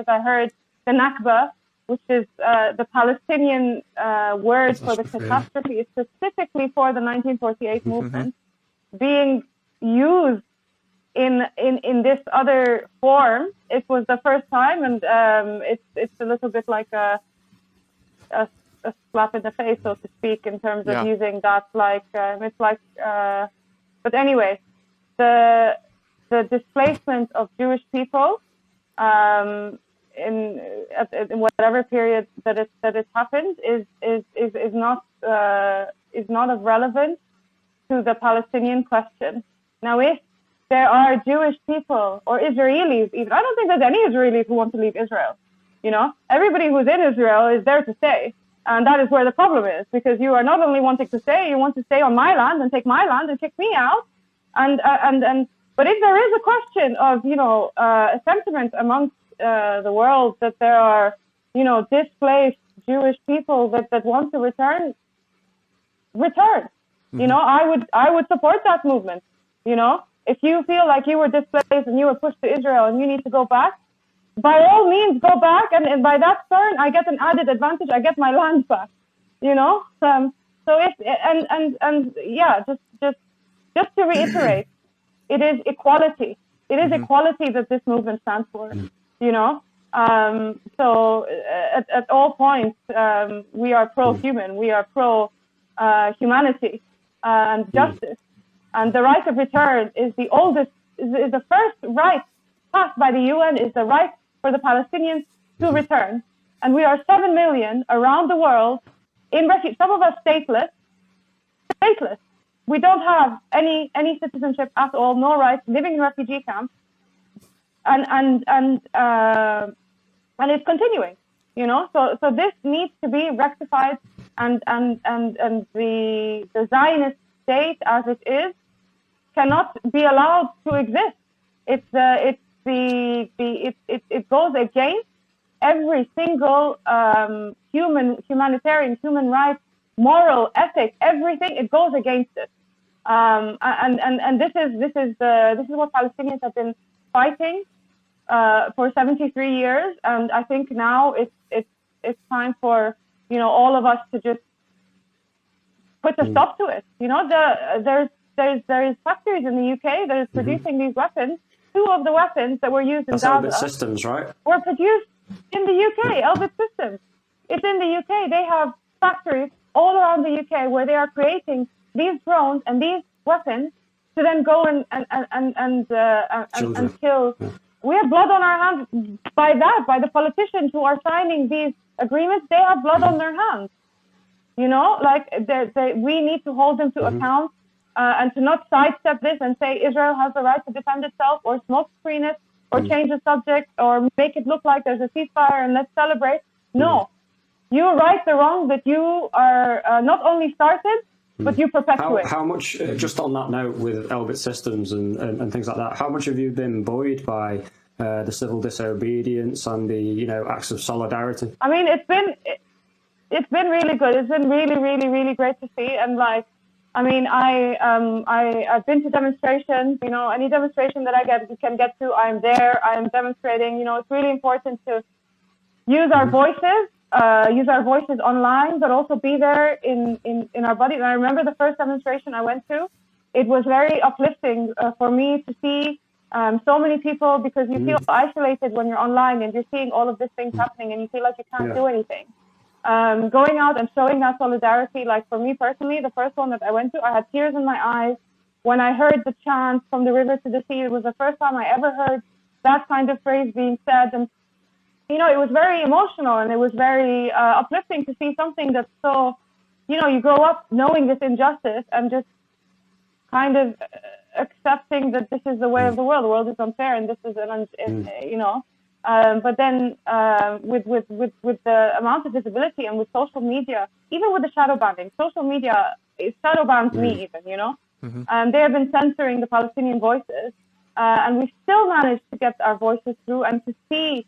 I heard the Nakba, which is the Palestinian word for the catastrophe, specifically for the 1948 movement, being used in this other form. It was the first time, and it's a little bit like a slap in the face, so to speak, in terms of using that. Like, it's like, but anyway, the displacement of Jewish people in whatever period that it happened is not of relevance to the Palestinian question. Now, if there are Jewish people or Israelis, even, I don't think there's any Israelis who want to leave Israel. Everybody who's in Israel is there to stay. And that is where the problem is, because you are not only wanting to stay, you want to stay on my land and take my land and kick me out. But if there is a question of, a sentiment amongst the world that there are, displaced Jewish people that want to return. Mm-hmm. I would support that movement. If you feel like you were displaced and you were pushed to Israel and you need to go back, by all means go back, and by that turn I get an added advantage. I get my land back. So if just to reiterate, it is equality. It is equality that this movement stands for. So at all points, we are pro-human. We are pro-humanity and justice. And the right of return is the oldest, is the first right passed by the UN, is the right for the Palestinians to return. And we are 7 million around the world in refuge. Some of us stateless. We don't have any citizenship at all, no rights, living in refugee camps. And it's continuing, So this needs to be rectified, and the Zionist state as it is cannot be allowed to exist. It goes against every single humanitarian, human rights, moral, ethic, everything. It goes against it. And this is what Palestinians have been fighting for 73 years, and I think now it's time for all of us to just put a stop to it. There's factories in the UK that is producing these weapons. 2 of the weapons that were used in Gaza Elbit Systems, right? were produced in the UK. Elbit Systems. It's in the UK. They have factories all around the UK where they are creating these drones and these weapons to then go and kill. Yeah. We have blood on our hands by the politicians who are signing these agreements. They have blood on their hands. We need to hold them to account and to not sidestep this and say Israel has the right to defend itself, or smoke screen it, or change the subject, or make it look like there's a ceasefire and let's celebrate. No. You right the wrong that you are not only started, but you perpetuate. How much, just on that note with Elbit Systems and things like that, how much have you been buoyed by the civil disobedience and the acts of solidarity? I mean, it's been really good. It's been really, really, really great to see. And I've been to demonstrations. Any demonstration that I can get to, I'm there. I am demonstrating. It's really important to use our voices. Use our voices online, but also be there in our bodies. And I remember the first demonstration I went to, it was very uplifting for me to see so many people, because you feel isolated when you're online and you're seeing all of these things happening and you feel like you can't do anything. Going out and showing that solidarity, like for me personally, the first one that I went to, I had tears in my eyes when I heard the chant from the river to the sea. It was the first time I ever heard that kind of phrase being said. And it was very emotional, and it was very uplifting to see something that's so, you grow up knowing this injustice and just kind of accepting that this is the way of the world. The world is unfair, and this is but then with the amount of visibility and with social media, even with the shadow banning, social media shadow bans me even, they have been censoring the Palestinian voices, and we still managed to get our voices through, and to see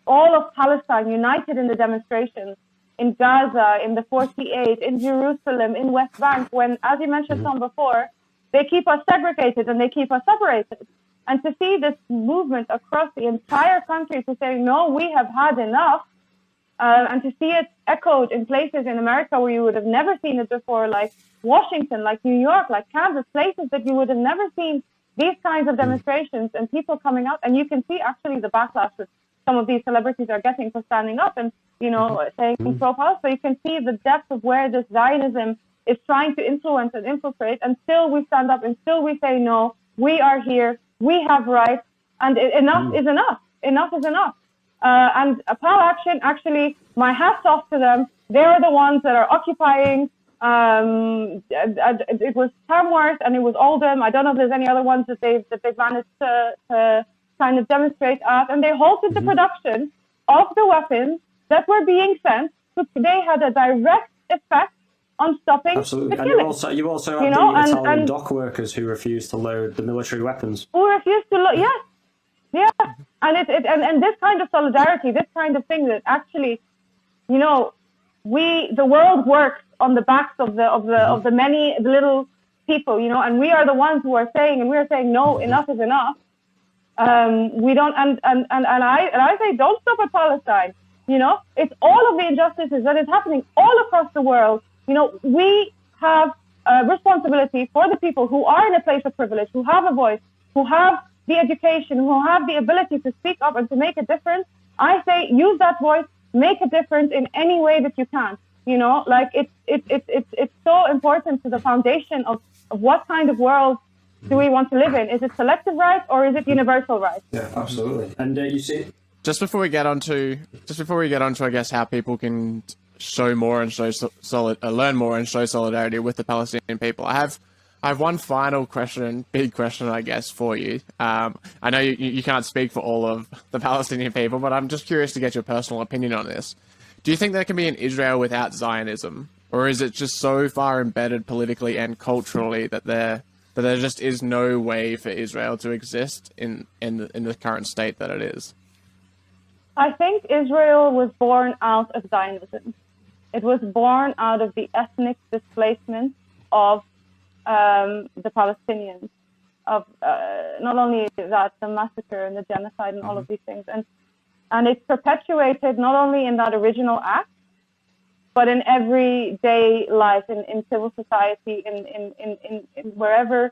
all of Palestine united in the demonstrations in Gaza, in the 48, in Jerusalem, in West Bank, when, as you mentioned some before, they keep us segregated and they keep us separated. And to see this movement across the entire country to say, no, we have had enough, and to see it echoed in places in America where you would have never seen it before, like Washington, like New York, like Kansas, places that you would have never seen these kinds of demonstrations and people coming out. And you can see actually the backlash that some of these celebrities are getting for standing up and, saying profiles. So you can see the depth of where this Zionism is trying to influence and infiltrate. And still we stand up and still we say, no, we are here, we have rights, and enough is enough. Enough is enough. And Pal Action, actually, my hat's off to them. They're the ones that are occupying. It was Tamworth and it was Oldham. I don't know if there's any other ones that they've managed to kind of demonstrate at. And they halted the production of the weapons that were being sent. So they had a direct effect on stopping Absolutely. the And killing. you also had the Italian dock workers who refused to load the military weapons. Who refused to load? Yes. Yeah. And this kind of solidarity, this kind of thing that actually, you know, the world works on the backs of the many little people, you know, and we are the ones who are saying, no, enough is enough. We don't, and I say, don't stop at Palestine. You know, it's all of the injustices that is happening all across the world. You know, we have a responsibility for the people who are in a place of privilege, who have a voice, who have the education, who have the ability to speak up and to make a difference. I say, use that voice, make a difference in any way that you can. You know, like it's so important to the foundation of what kind of world do we want to live in? Is it selective rights or is it universal rights? Yeah, absolutely. And you see, just before we get onto, I guess, how people can show more and show learn more and show solidarity with the Palestinian people, I have one final question, big question, I guess, for you. I know you can't speak for all of the Palestinian people, but I'm just curious to get your personal opinion on this. Do you think there can be an Israel without Zionism, or is it just so far embedded politically and culturally that there just is no way for Israel to exist in the current state that it is? I think Israel was born out of Zionism. It was born out of the ethnic displacement of the Palestinians, of not only that, the massacre and the genocide and all of these things. And it's perpetuated not only in that original act, but in everyday life, in civil society, in wherever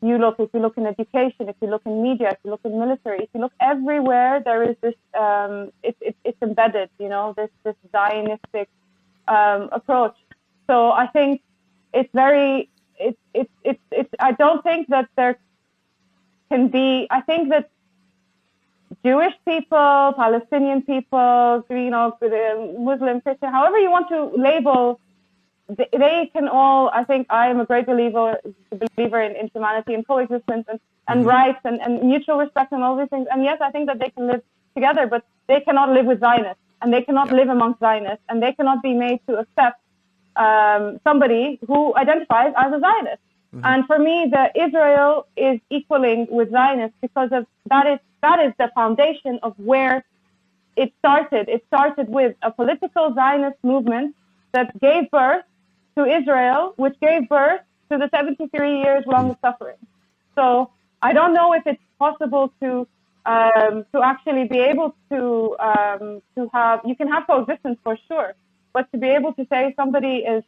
you look. If you look in education, if you look in media, if you look in military, if you look everywhere, there is this, it's embedded, you know, this Zionistic approach. So I think it's very, I don't think that there can be, I think that Jewish people, Palestinian people, you know, Muslim, Christian, however you want to label, they can all, I think I am a great believer in humanity and coexistence and rights and mutual respect and all these things. And yes, I think that they can live together, but they cannot live with Zionists and they cannot live amongst Zionists and they cannot be made to accept somebody who identifies as a Zionist. And for me, the Israel is equaling with Zionists because of that is the foundation of where it started. It started with a political Zionist movement that gave birth to Israel, which gave birth to the 73 years long of suffering. So I don't know if it's possible to actually be able to have, you can have coexistence for sure, but to be able to say somebody is,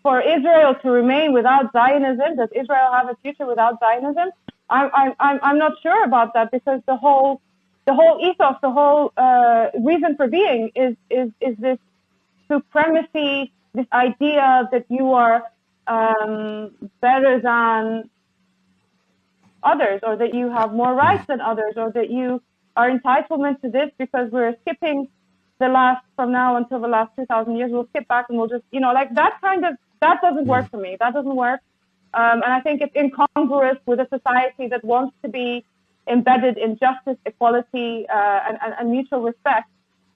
for Israel to remain without Zionism, does Israel have a future without Zionism? I'm not sure about that, because the whole ethos, the whole reason for being is this supremacy, this idea that you are better than others, or that you have more rights than others, or that you are entitlement to this because we're skipping from now until the last 2,000 years, we'll skip back and we'll just, you know, like that doesn't work for me. That doesn't work. And I think it's incongruous with a society that wants to be embedded in justice, equality, and mutual respect.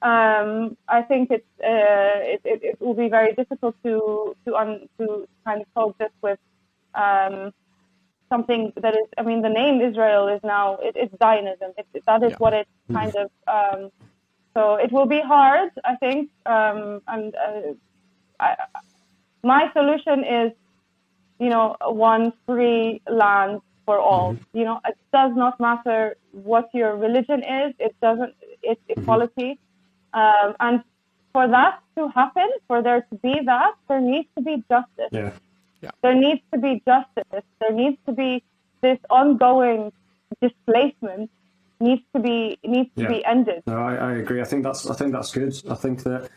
I think it will be very difficult to kind of coexist with something that is. I mean, the name Israel is now it's Zionism. That is what it's kind of. So it will be hard, I think. My solution is, you know, one free land for all. You know, it does not matter what your religion is. It's equality. And for that to happen, for there to be that, there needs to be justice. Yeah. There needs to be justice. There needs to be this ongoing displacement needs to be ended. No, I agree. I think that's good. I think that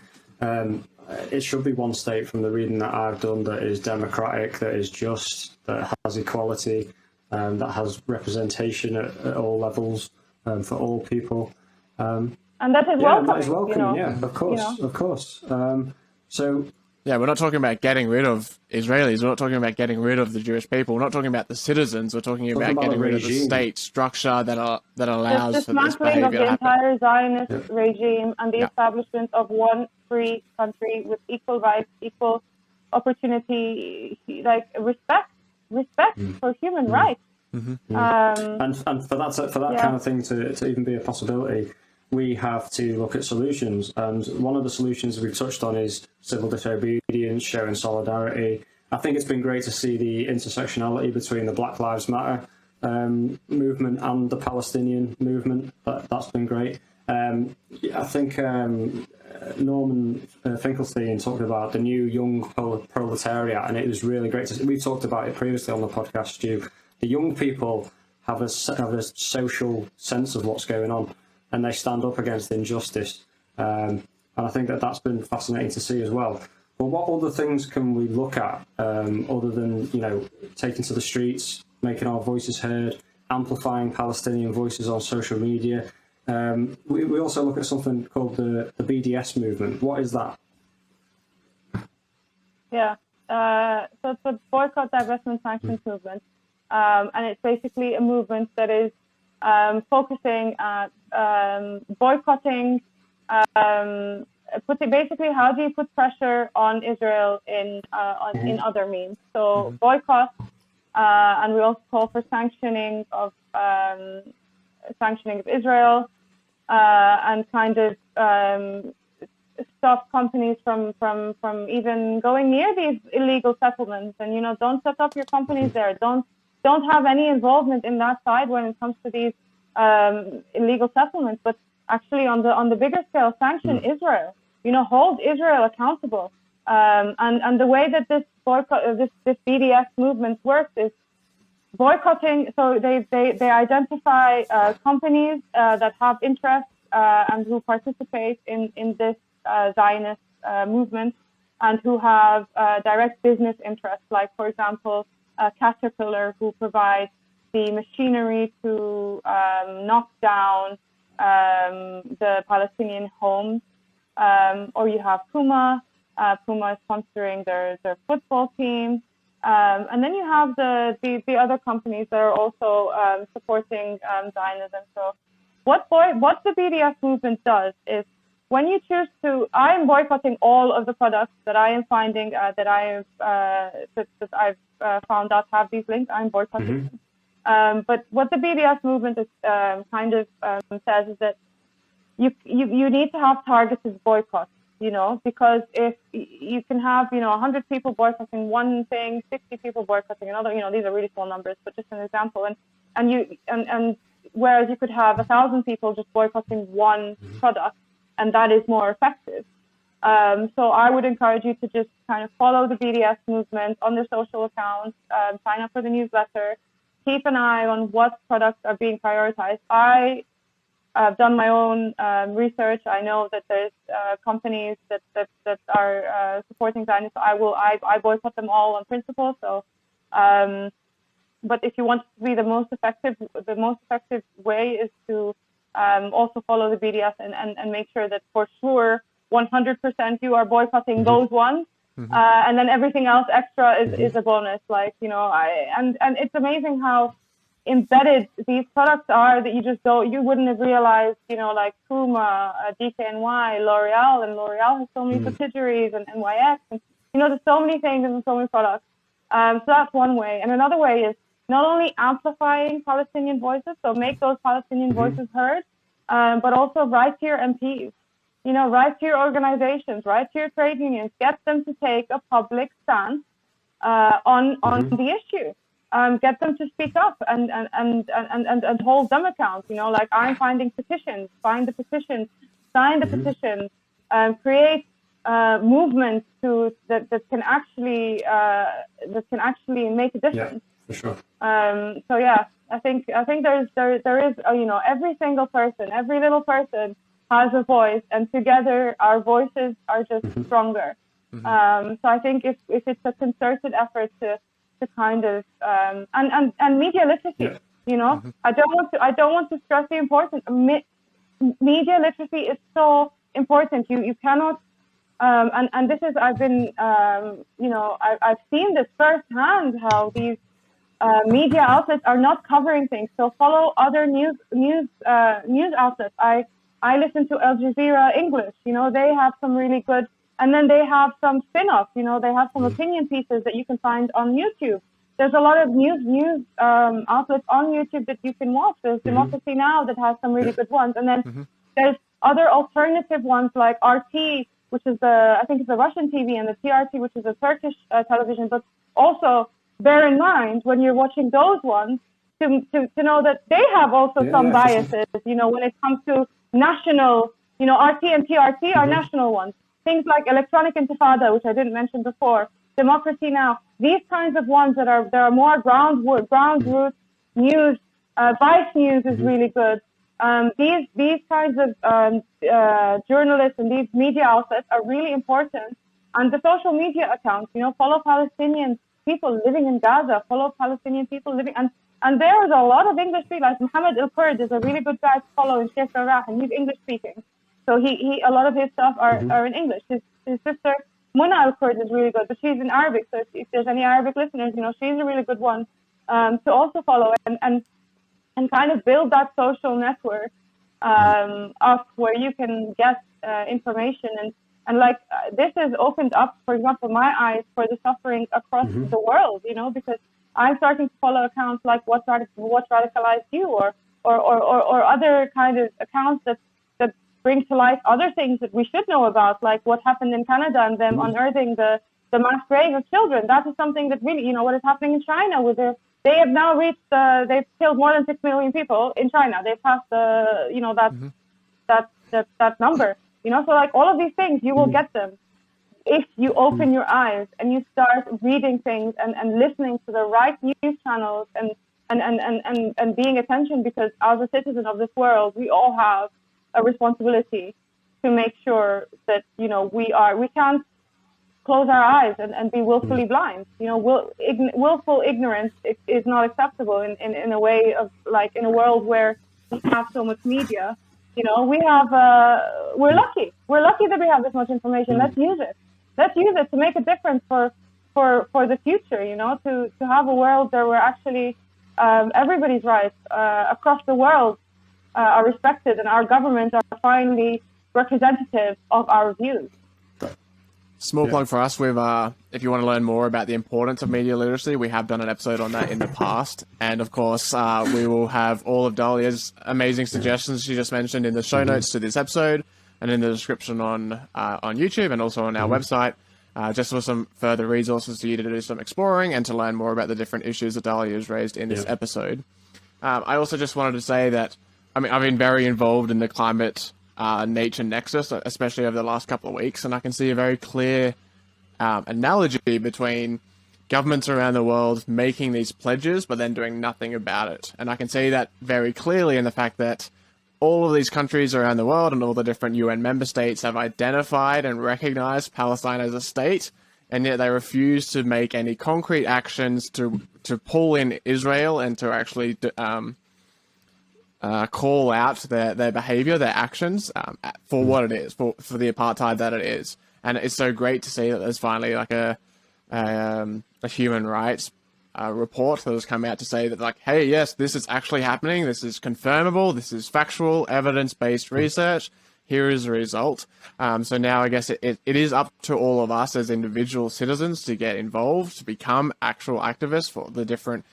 it should be one state, from the reading that I've done, that is democratic, that is just, that has equality, that has representation at all levels for all people. And that is yeah, welcoming. that is welcoming. You know, yeah, of course, of course. So. Yeah, we're not talking about getting rid of Israelis. We're not talking about getting rid of the Jewish people. We're not talking about the citizens. We're talking about getting rid of the state structure that allows for this behavior to happen. The entire Zionist regime and the establishment of one free country with equal rights, equal opportunity, like respect for human rights. And for that kind of thing to even be a possibility, we have to look at solutions. And one of the solutions we've touched on is civil disobedience, showing solidarity. I think it's been great to see the intersectionality between the Black Lives Matter movement and the Palestinian movement. That's been great. I think Norman Finkelstein talked about the new young proletariat, and it was really great to see. We've talked about it previously on the podcast, Stu. The young people have a social sense of what's going on, and they stand up against injustice. And I think that's been fascinating to see as well. But what other things can we look at other than, taking to the streets, making our voices heard, amplifying Palestinian voices on social media? We also look at something called the BDS movement. What is that? Yeah, so it's a boycott, divestment, sanctions movement. And it's basically a movement that is focusing at boycotting, basically how do you put pressure on Israel in other means. So boycott, and we also call for sanctioning of Israel, and kind of stop companies from even going near these illegal settlements, and don't set up your companies there. Don't have any involvement in that side when it comes to these illegal settlements, but actually on the bigger scale, sanction Israel. Hold Israel accountable. And the way that this boycott, this BDS movement works is boycotting. So they identify companies that have interest and who participate in this Zionist movement, and who have direct business interests, like, for example, Caterpillar, who provides the machinery to knock down the Palestinian homes, or you have Puma. Puma is sponsoring their football team, and then you have the other companies that are also supporting Zionism. So what the BDS movement does is, when you choose to, I am boycotting all of the products that I am finding that I've found out have these links. I'm boycotting them. But what the BDS movement is says is that you need to have targeted boycotts, because if you can have 100 people boycotting one thing, 60 people boycotting another, these are really small numbers, but just an example, and whereas you could have 1,000 people just boycotting one product, and that is more effective. So I would encourage you to just kind of follow the BDS movement on their social accounts, sign up for the newsletter, keep an eye on what products are being prioritized. I've done my own research. I know that there's companies that are supporting Zionism. I boycott them all on principle. So, but if you want it to be the most effective way is to also follow the BDS and make sure that for sure 100% you are boycotting those ones, and then everything else extra is a bonus. Like, and it's amazing how embedded these products are that you wouldn't have realized, like Puma, DKNY, L'Oreal, and L'Oreal has so many subsidiaries, and NYX, and there's so many things and so many products. So that's one way. And another way is not only amplifying Palestinian voices, so make those Palestinian voices heard, but also write to your MPs, write to your organizations, write to your trade unions, get them to take a public stance on the issue. Get them to speak up and hold them account. Like, I'm finding petitions, find the petitions, sign the petitions, create movements that can actually make a difference. Yeah, for sure. So yeah, I think there is every single person, every little person has a voice, and together our voices are just stronger. So I think if it's a concerted effort to to kind of and media literacy. Yeah. You know, I don't want to stress the importance. Media literacy is so important. You cannot. And this is I've been you know I've seen this firsthand how these media outlets are not covering things. So follow other news outlets. I listen to Al Jazeera English. You know, they have some really good, and then they have some spin-offs. You know, they have some opinion pieces that you can find on YouTube. There's a lot of news outlets on YouTube that you can watch. There's Democracy Now! That has some really good ones, and then there's other alternative ones like RT, which is I think it's the Russian TV, and the TRT, which is a Turkish television. But also bear in mind when you're watching those ones to know that they have also some biases. You know, when it comes to national, you know, RT and TRT are national ones. Things like Electronic Intifada, which I didn't mention before, Democracy Now! These kinds of ones that are more ground roots news. Vice News is really good. These kinds of journalists and these media outlets are really important. And the social media accounts, you know, follow Palestinian people living in Gaza, follow Palestinian people living, and there is a lot of English speakers. Like Mohammed Al-Kurd is a really good guy to follow in Sheikh Jarrah, and he's English speaking. So he a lot of his stuff are in English. His sister Muna Al-Kurd is really good, but she's in Arabic. So if there's any Arabic listeners, you know, she's a really good one to also follow and kind of build that social network up where you can get information and like this has opened up, for example, my eyes for the suffering across the world, you know, because I'm starting to follow accounts like what radicalized you or other kind of accounts that bring to light other things that we should know about, like what happened in Canada and them unearthing the mass grave of children. That is something that really, you know, what is happening in China with they have now reached they've killed more than 6 million people in China. They've passed you know, that number. You know, so like all of these things, you will get them if you open your eyes and you start reading things and listening to the right news channels and being attention, because as a citizen of this world, we all have a responsibility to make sure that, you know, we can't close our eyes and be willfully blind. You know, willful ignorance is not acceptable in a way of like in a world where we have so much media. You know, we have we're lucky that we have this much information. Let's use it to make a difference for the future. You know, to have a world where we're actually everybody's rights across the world are respected and our governments are finally representative of our views. Small plug for us. We've, if you want to learn more about the importance of media literacy, we have done an episode on that in the past. And of course, we will have all of Dalia's amazing suggestions she just mentioned in the show notes to this episode and in the description on YouTube and also on our website, just for some further resources for you to do some exploring and to learn more about the different issues that Dalia has raised in this episode. I also just wanted to say that, I mean, I've been very involved in the climate nature nexus, especially over the last couple of weeks, and I can see a very clear analogy between governments around the world making these pledges but then doing nothing about it. And I can see that very clearly in the fact that all of these countries around the world and all the different UN member states have identified and recognized Palestine as a state, and yet they refuse to make any concrete actions to pull in Israel and to actually call out their behavior, their actions for what it is, for the apartheid that it is. And it's so great to see that there's finally like a human rights report that has come out to say that, like, hey, yes, this is actually happening. This is confirmable. This is factual, evidence-based research. Here is the result. So now I guess it is up to all of us as individual citizens to get involved, to become actual activists for the different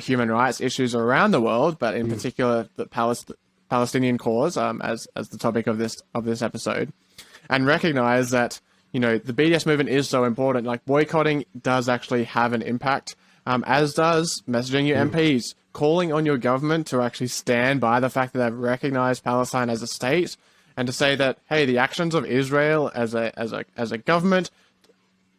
human rights issues around the world, but in particular the Palestinian cause, as the topic of this episode, and recognize that, you know, the BDS movement is so important. Like, boycotting does actually have an impact, as does messaging your MPs, calling on your government to actually stand by the fact that they've recognized Palestine as a state, and to say that, hey, the actions of Israel as a government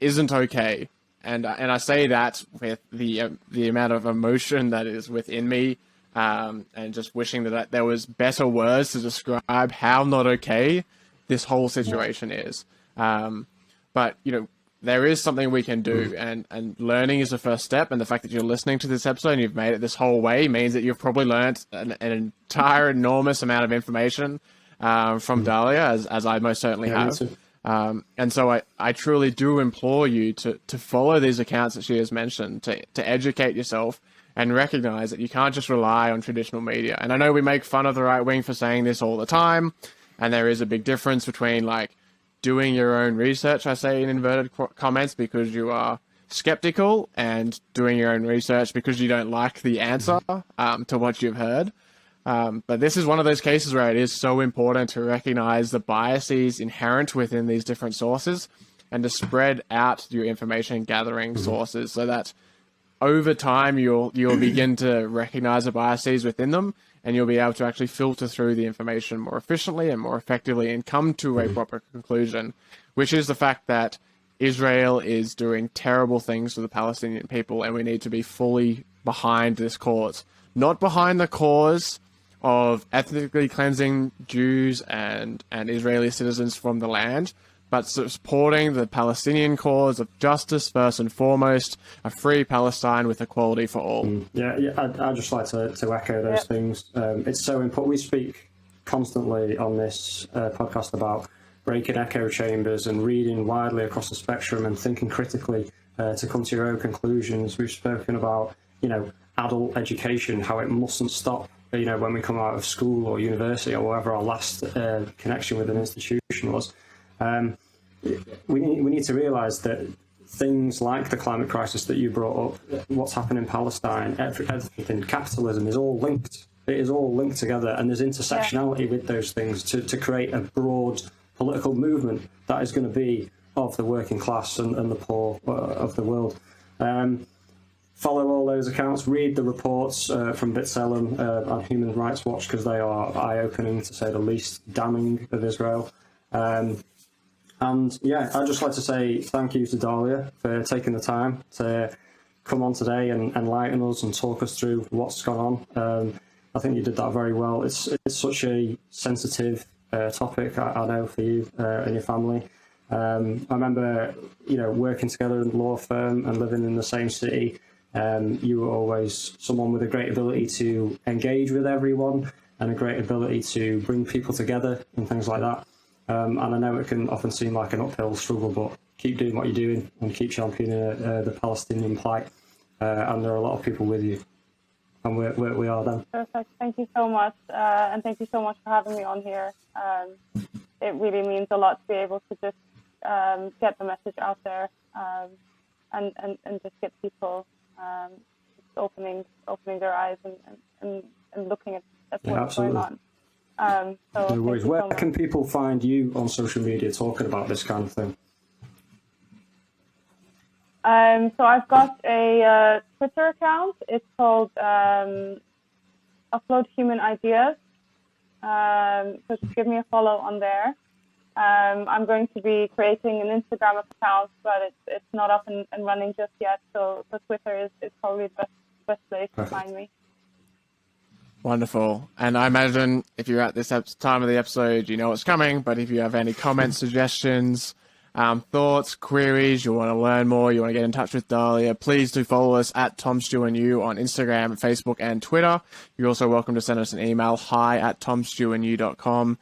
isn't okay. And I say that with the amount of emotion that is within me, and just wishing that there was better words to describe how not okay this whole situation is. But, you know, there is something we can do, and learning is the first step. And the fact that you're listening to this episode and you've made it this whole way means that you've probably learned an entire enormous amount of information from Dalia, as I most certainly have. And so I truly do implore you to follow these accounts that she has mentioned, to educate yourself and recognize that you can't just rely on traditional media. And I know we make fun of the right wing for saying this all the time, and there is a big difference between like doing your own research, I say in inverted comments, because you are skeptical, and doing your own research because you don't like the answer to what you've heard. But this is one of those cases where it is so important to recognize the biases inherent within these different sources and to spread out your information gathering sources so that over time you'll begin to recognize the biases within them, and you'll be able to actually filter through the information more efficiently and more effectively and come to a proper conclusion, which is the fact that Israel is doing terrible things to the Palestinian people, and we need to be fully behind this cause. Not behind the cause of ethnically cleansing Jews and Israeli citizens from the land, but supporting the Palestinian cause of justice first and foremost, a free Palestine with equality for all. Yeah, I'd just like to echo those things. It's so important. We speak constantly on this podcast about breaking echo chambers and reading widely across the spectrum and thinking critically to come to your own conclusions. We've spoken about, adult education, how it mustn't stop, when we come out of school or university or wherever our last connection with an institution was. We need to realise that things like the climate crisis that you brought up, what's happened in Palestine, everything, capitalism is all linked. It is all linked together, and there's intersectionality with those things to create a broad political movement that is going to be of the working class and the poor of the world. Follow all those accounts, read the reports from B'Tselem and Human Rights Watch, because they are eye-opening, to say the least, damning of Israel. And yeah, I'd just like to say thank you to Dalia for taking the time to come on today and enlighten us and talk us through what's gone on. I think you did that very well. It's such a sensitive topic, I know, for you and your family. I remember, working together in the law firm and living in the same city. You were always someone with a great ability to engage with everyone and a great ability to bring people together and things like that. And I know it can often seem like an uphill struggle, but keep doing what you're doing and keep championing the Palestinian plight. And there are a lot of people with you. And we are then. Perfect. Thank you so much. And thank you so much for having me on here. It really means a lot to be able to just get the message out there and just get people opening their eyes and looking at what's going on. So no worries. Where can people find you on social media talking about this kind of thing? So I've got a Twitter account. It's called Upload Human Ideas. So just give me a follow on there. I'm going to be creating an Instagram account, but it's not up and running just yet. So Twitter is probably the best place to find me. Wonderful. And I imagine if you're at this time of the episode, you know what's coming. But if you have any comments, suggestions, thoughts, queries, you want to learn more, you want to get in touch with Dalia, please do follow us at TomStewandYou on Instagram, Facebook, and Twitter. You're also welcome to send us an email, hi@tomstewandyu.com.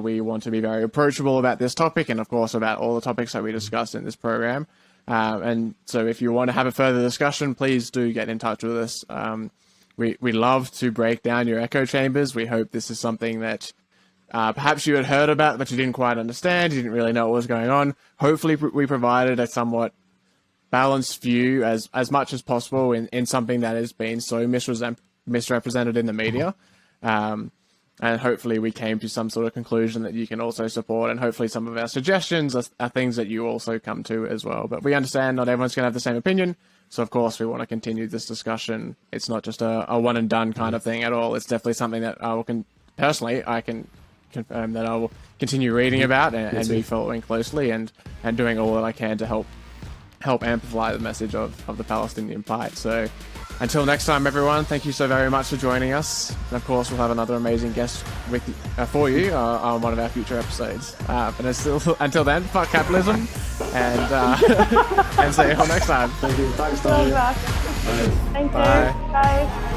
We want to be very approachable about this topic and, of course, about all the topics that we discussed in this program. And so if you want to have a further discussion, please do get in touch with us. We love to break down your echo chambers. We hope this is something that perhaps you had heard about, but you didn't quite understand. You didn't really know what was going on. Hopefully we provided a somewhat balanced view as much as possible in something that has been so misrepresented in the media. And hopefully we came to some sort of conclusion that you can also support. And hopefully some of our suggestions are things that you also come to as well. But we understand not everyone's going to have the same opinion. So, of course, we want to continue this discussion. It's not just a one and done kind of thing at all. It's definitely something that I can confirm that I will continue reading about and be following closely and doing all that I can to help amplify the message of the Palestinian plight. So Until next time, everyone, thank you so very much for joining us. And of course, we'll have another amazing guest for you on one of our future episodes. But until then, fuck capitalism, and and see you all next time. Thank you. Thanks, Dalia. Thank you. Bye. Bye.